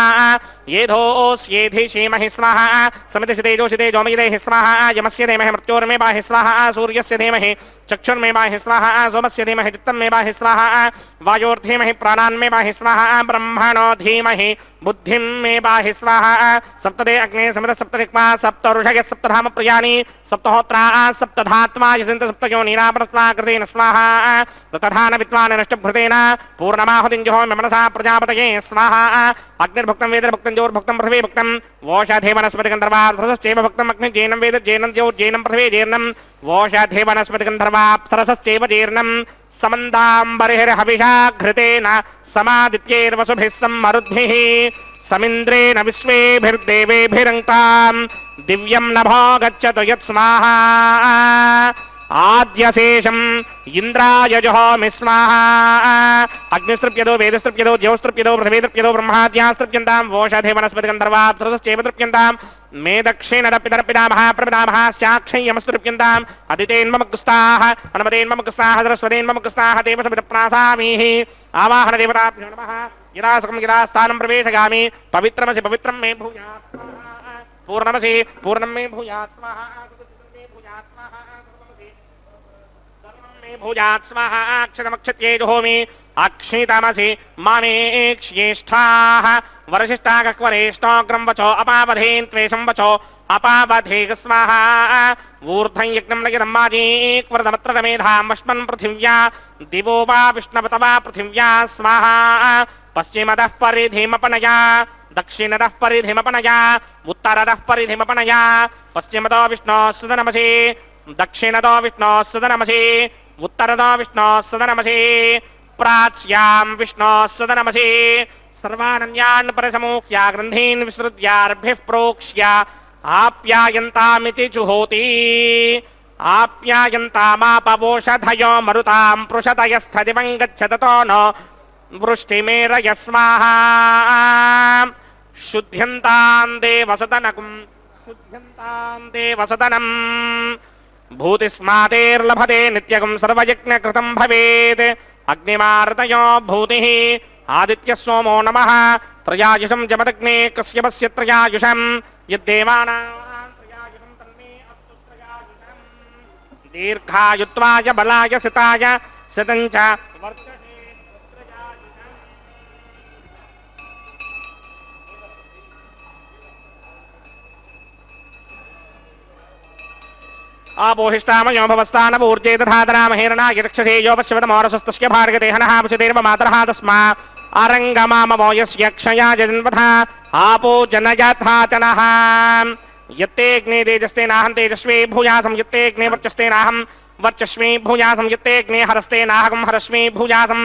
ఏధోస్యేధి క్షేమహి స్వాహా సమితిసి తేజోషి తేజోమయదేహి స్వాహా యమస్య ధీమహి మృత్యోర్మే బాహి స్వాహా సూర్యస్య ధీమహి చక్షుర్మే బాహి స్వాహా సోమస్య ధీమహి చిత్తం మే బాహి స్వాహా వాయోర్ధీమహి ప్రాణాన్మే బాహి స్వాహా బ్రహ్మణో ధీమహి బుద్ధిం మే బాహి స్వాహా సప్తదే అగ్నే సమిత సప్తదిక్మా సప్త ఋషయ సప్తధామ ప్రియాణి సప్తహోత్రా సప్తధాత్మా యజంత సప్తయో నీరాపరత్వా కృతేన స్వాహా తథాన విద్వాన్ నష్టభృతేన పూర్ణమాహుతిం జుహోమి మనసా ప్రజాపతయే స్వాహా అగ్నిర్భుక్తం వేదర్భుక్తం జోర్భుక్తం పృథివీ భుక్తం ఓషధే వనస్పతి గంధర్వాప్సరశ్చైవ భుక్తం అగ్ని జైనం వేద జైనం జో జైనం పృథివీ జీర్ణం ఓషధే వనస్పతి గంధర్వాప్సరశ్చైవ జీర్ణం సమందాంబరిహిర్హవిషా ఘృతేన సమాదిత్యైర్వసుభిः సమ్మరుద్భిः సమింద్రేణ విశ్వేభిర్దేవేభిరంక్తాం దివ్యం నభో గచ్చతు యత్స్వాహా ఆద్యశేషం ఇంద్రాయ జుహోమి స్వాహా అగ్నిస్తృప్యదో వేదస్తృప్యదో జ్యోస్తృప్యదో పృథివీతృప్యదో బ్రహ్మాద్యాస్తృప్యంతాం ఓషధే వనస్పతి గంధర్వాప్సరశ్చైవ తృప్యంతాం మే దక్షిణదపితరపితామహ ప్రపితామహ శాక్షయ్యమస్తృప్యంతాం అదితేన్మమగ్స్థాః అనుమతేన్మమగ్స్థాః సరస్వతేన్మమగ్స్థాః దేవసవిదప్రాసామిః ఆవాహన దేవతాభ్యో నమః యదా సుఖం యదా స్థానం ప్రవేశగామి పవిత్రమసి పవిత్రం మే భూయాత్ స్వాహా పూర్ణమసి పూర్ణం మే భూయాత్ స్వాహా భూజాత్ స్వాహా అక్షతమక్షత్యే జుహోమి అక్షితమసి మామేక్ష్యేష్ఠాః వరశిష్టాగక్వరేష్టాగ్రం వచో అపావధేన్ త్వేషం వచో అపావధేగ స్వాహా ఊర్ధ్వం యజ్ఞం నయదం మాజీక్వరదమత్ర మేధాం వష్మన్ పృథివ్యా దివో వా విష్ణవత వా పృథివ్యా స్వాహా పశ్చిమదః పరిధిమపనయా దక్షిణదః పరిధిమపనయా ఉత్తరదః పరిధిమపనయా పశ్చిమదో విష్ణోః సుదనమసి దక్షిణదో విష్ణోః సుదనమసి ఉత్తరదో విష్ణోః సుదనమసి ప్రాచ్యాం విష్ణోః సుదనమసి సర్వానన్యాన్ పరిసమూహ్య గ్రంథీన్ విసృత్యార్భిః ప్రోక్ష్య ఆప్యాయంతామితి జుహోతి ఆప్యాయంతామాపవోషధయో మరుతాం పృషతయస్థదివం గచ్చతతో నో వృష్టిమేరయ స్వాహా శుద్ధ్యంతాం దేవసదనకం శుద్ధ్యంతాం దేవసదనం భూతిస్మాతేర్లభతే నిత్యగం సర్వయజ్ఞకృతం భవేత్ అగ్నిమార్తయో భూతిః ఆదిత్య సోమో నమః త్రయాయుషం జమదగ్నే కశ్యపస్య త్రయాయుషం యద్దేవానాం త్రయాయుషం తన్మే అస్తు త్రయాయుషం దీర్ఘాయుత్వాయ బలాయ సితాయ శతం చ వర్ధతే ఆపోహిష్టామయో భవస్థానపూర్జే తథాతరామహేరణాయక్షసేయో పశ్యవతమోరసస్తస్య భార్గదేహనః పుషతేర్వ మాతరః తస్మా అరంగమామవో యస్య క్షయాయ జన్మథ ఆపో జనయథాచనః యత్తేగ్నే తేజస్తేనాహం తేజస్వే భూయాసం యత్తేగ్నే వర్చస్తేనాహం वर्चस्मी भूयासं यत्तेऽग्ने हरस्ते नाहकं हरस्मी भूयासं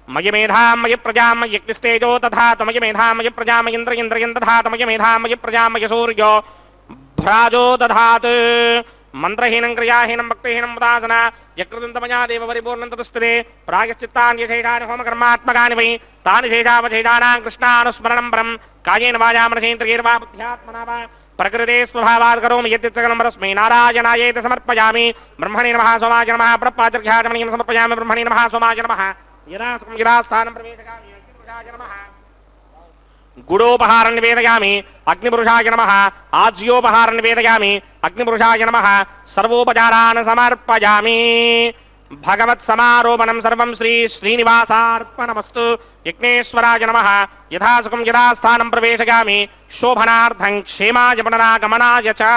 मयि मेधां मयि प्रजां मयि यज्ञस्तेजो तथा मयि मेधां मयि प्रजां मयि इन्द्रियं तथा मयि मेधां मयि प्रजां मयि सूर्यो भ्राजो दधात् मंत्रहीनं क्रियाहीनं भक्तिहीनं उदासना यकृतन्तमया देवपरिपूर्णं तदस्तुते प्रायश्चित्तानि यशेषानि होमकर्मात्मकानि वै तानि शेषावशेषाणां कृष्णानुस्मरणं परं कायेन वाचा मनसेन्द्रियैर्वा बुद्ध्यात्मना वा प्रकृते स्वभावात् करोमि यद्यत्सकलं परस्मै नारायणायेति समर्पयामि ब्रह्मणे नमः सोमाय नमः प्रपाद्यर्घ्याचमनीयं समर्पयामि ब्रह्मणे नमः सोमाय नमः यदा सुखं यदा स्थानं प्रवेशयामि अग्निपुरुषाय नमः गुडोपहारं निवेदयामि अग्निपुरुषाय नमः आज्योपहारं निवेदयामि अग्निपुरुषाय नमः सर्वोपचारान् समर्पयामि भगवत्समारोपणं सर्वं श्री श्रीनिवासार्पणमस्तु यज्ञेश्वराय नमः यथा सुखं यथा स्थानं प्रवेशयामि शोभनार्थं क्षेमाय पुनरागमनाय च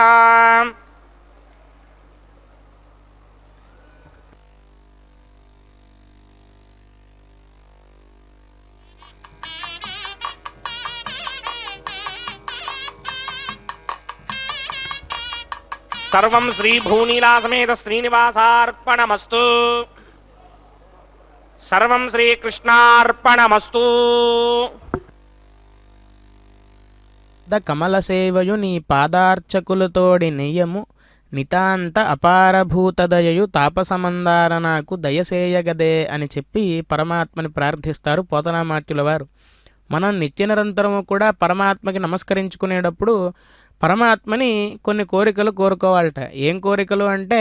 सर्वं श्री भूनीलासमेत श्रीनिवासार्पणमस्तु सर्वं श्री कृष्णार्पणमस्तु కమల సేవయు నీ పాదార్చకులతోడి నెయ్యము నితాంత అపారభూతదయయు తాపసమందార నాకు దయసేయగదే అని చెప్పి పరమాత్మని ప్రార్థిస్తారు పోతనామాత్యుల వారు. మనం నిత్య నిరంతరము కూడా పరమాత్మకి నమస్కరించుకునేటప్పుడు పరమాత్మని కొన్ని కోరికలు కోరుకోవాలట. ఏం కోరికలు అంటే,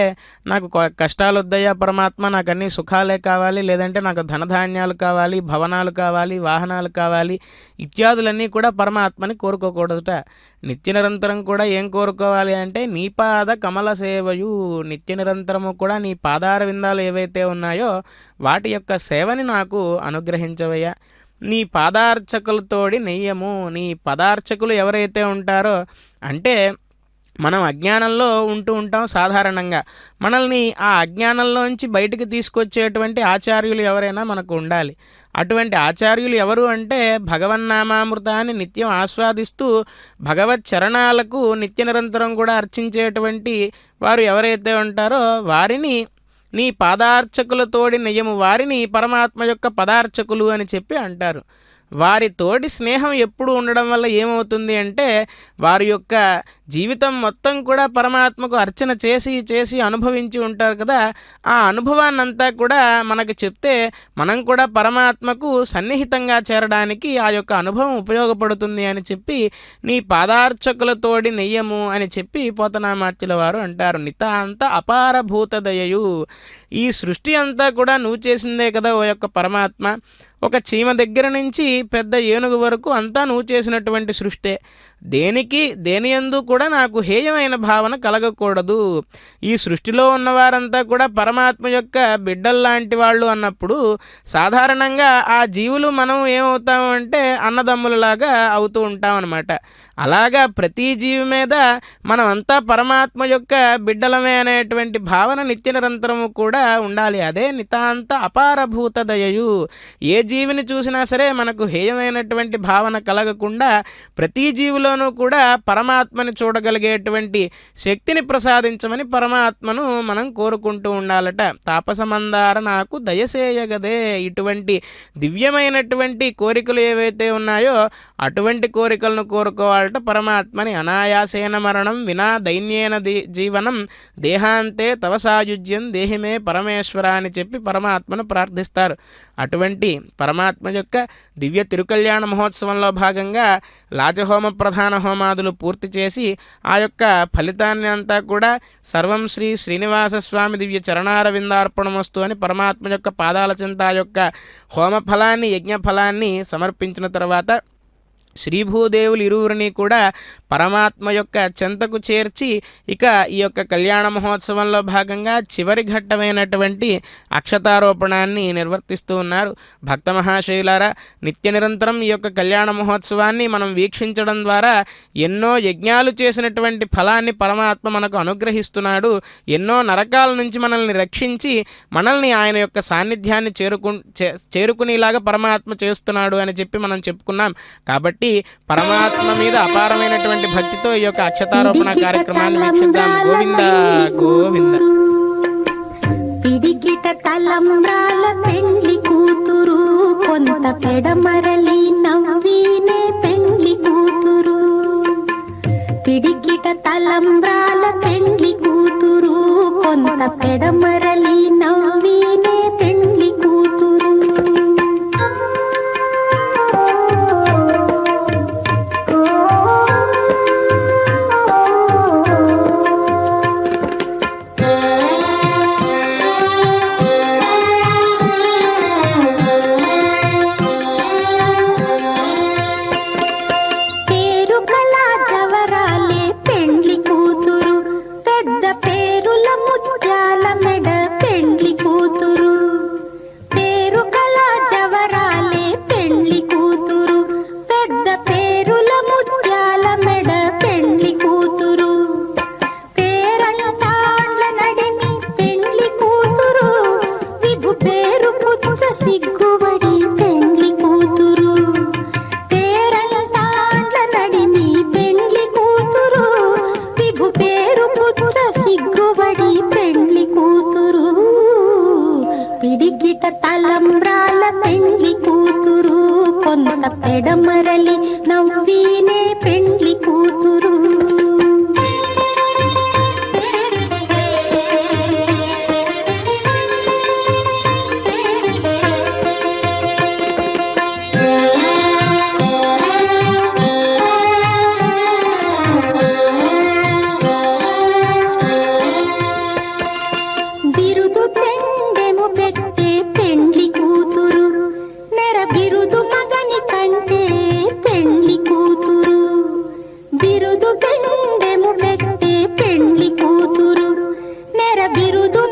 నాకు కష్టాలు వద్దయ్యా పరమాత్మ, నాకు అన్ని సుఖాలే కావాలి, లేదంటే నాకు ధనధాన్యాలు కావాలి, భవనాలు కావాలి, వాహనాలు కావాలి ఇత్యాదులన్నీ కూడా పరమాత్మని కోరుకోకూడదుట. నిత్య నిరంతరం కూడా ఏం కోరుకోవాలి అంటే, నీ పాద కమల సేవయు, నిత్య నిరంతరము కూడా నీ పాదార విందాలు ఏవైతే ఉన్నాయో వాటి యొక్క సేవని నాకు అనుగ్రహించవయ్యా. నీ పాదార్చకులతోడి నెయ్యము. నీ పదార్చకులు ఎవరైతే ఉంటారో అంటే మనం అజ్ఞానంలో ఉంటూ ఉంటాం సాధారణంగా. మనల్ని ఆ అజ్ఞానంలోంచి బయటికి తీసుకొచ్చేటువంటి ఆచార్యులు ఎవరైనా మనకు ఉండాలి. అటువంటి ఆచార్యులు ఎవరు అంటే, భగవన్నామామృతాన్ని నిత్యం ఆస్వాదిస్తూ భగవత్ చరణాలకు నిత్య నిరంతరం కూడా అర్చించేటువంటి వారు ఎవరైతే ఉంటారో వారిని నీ పాదార్చకులతోడి నెయ్యము, వారిని పరమాత్మ యొక్క పదార్చకులు అని చెప్పి అంటారు. వారి తోటి స్నేహం ఎప్పుడు ఉండడం వల్ల ఏమవుతుంది అంటే, వారి యొక్క జీవితం మొత్తం కూడా పరమాత్మకు అర్చన చేసి చేసి అనుభవించి ఉంటారు కదా, ఆ అనుభవాన్నంతా కూడా మనకు చెప్తే మనం కూడా పరమాత్మకు సన్నిహితంగా చేరడానికి ఆ యొక్క అనుభవం ఉపయోగపడుతుంది అని చెప్పి నీ పాదార్చకులతోడి నెయ్యము అని చెప్పి పోతనామాత్యుల వారు అంటారు. నితాంత అపారభూతదయయు, ఈ సృష్టి అంతా కూడా నువ్వు చేసిందే కదా ఓ యొక్క పరమాత్మ. ఒక చీమ దగ్గర నుంచి పెద్ద ఏనుగు వరకు అంతా నువ్వు చేసినటువంటి సృష్టే. దేని యందు కూడా నాకు హేయమైన భావన కలగకూడదు. ఈ సృష్టిలో ఉన్నవారంతా కూడా పరమాత్మ యొక్క బిడ్డల్లాంటి వాళ్ళు అన్నప్పుడు సాధారణంగా ఆ జీవులు మనం ఏమవుతాము అంటే అన్నదమ్ములలాగా అవుతూ ఉంటాం అన్నమాట. అలాగా ప్రతి జీవి మీద మనం అంతా పరమాత్మ యొక్క బిడ్డలమే అనేటువంటి భావన నిత్య నిరంతరము కూడా ఉండాలి. అదే నితాంత అపారభూత దయయు. ఏ జీవిని చూసినా సరే మనకు హేయమైనటువంటి భావన కలగకుండా ప్రతి జీవిలోనూ కూడా పరమాత్మని చూడగలిగేటువంటి శక్తిని ప్రసాదించమని పరమాత్మను మనం కోరుకుంటూ ఉండాలట. తాపసమందార నాకు దయసేయగదే. ఇటువంటి దివ్యమైనటువంటి కోరికలు ఏవైతే ఉన్నాయో అటువంటి కోరికలను కోరుకోవాలట పరమాత్మని. అనాయాసేన మరణం వినా దైన్యేన జీవనం దేహాంతే తవ సాయుజ్యం దేహిమే పరమేశ్వర అని చెప్పి పరమాత్మను ప్రార్థిస్తారు. అటువంటి పరమాత్మ యొక్క దివ్య తిరుకల్యాణ మహోత్సవంలో భాగంగా లాజహోమ ప్రధాన హోమాదులు పూర్తి చేసి ఆ యొక్క ఫలితాన్ని అంతా కూడా సర్వం శ్రీ శ్రీనివాస స్వామి దివ్య చరణార విందార్పణమస్తు అని పరమాత్మ యొక్క పాదాల చింత ఆ యొక్క హోమ ఫలాన్ని యజ్ఞ ఫలాన్ని సమర్పించిన తర్వాత శ్రీభూదేవులు ఇరువురిని కూడా పరమాత్మ యొక్క చెంతకు చేర్చి ఇక ఈ యొక్క కళ్యాణ మహోత్సవంలో భాగంగా చివరి ఘట్టమైనటువంటి అక్షతారోపణాన్ని నిర్వర్తిస్తూ ఉన్నారు. భక్త మహాశయులారా, నిత్య నిరంతరం ఈ యొక్క కళ్యాణ మహోత్సవాన్ని మనం వీక్షించడం ద్వారా ఎన్నో యజ్ఞాలు చేసినటువంటి ఫలాన్ని పరమాత్మ మనకు అనుగ్రహిస్తున్నాడు. ఎన్నో నరకాల నుంచి మనల్ని రక్షించి మనల్ని ఆయన యొక్క సాన్నిధ్యాన్ని చేరుకునేలాగా పరమాత్మ చేస్తున్నాడు అని చెప్పి మనం చెప్పుకున్నాం. కాబట్టి పరమాత్మ మీద అపారమైనటువంటి భక్తితో ఈ యొక్క అక్షతారోపణ కార్యక్రమాన్ని వీక్షిద్దాం. గోవింద గోవింద. తలంబ్రాల పెండ్లి కూతురు కొంత పెడమరలి నవ్వీనే పెండ్లి కూతురు పిడికిట తలంబ్రాల పెండ్లి కూతురు కొంత పెడమరలి నవ్వీనే పెండ్లి కూతురు సిగ్గుబడి పెండ్లి కూతురు పేరంటాండ్ల నడిమి పెండ్లి కూతురు విభు పేరు పుచ్చ సిగ్గుబడి పెండ్లి కూతురు పిడికిట తలంబ్రాల పెండ్లి కూతురు కొంత పెడమరలి నవ్వీనే పెండ్లి కూతురు బిరుదు పెండెము పెట్టే పెండ్లి కూతురు నెర బిరుదు మగని కంటే పెండ్లి కూతురు బిరుదు పెండెము పెట్టే పెండ్లి కూతురు నెర బిరుదు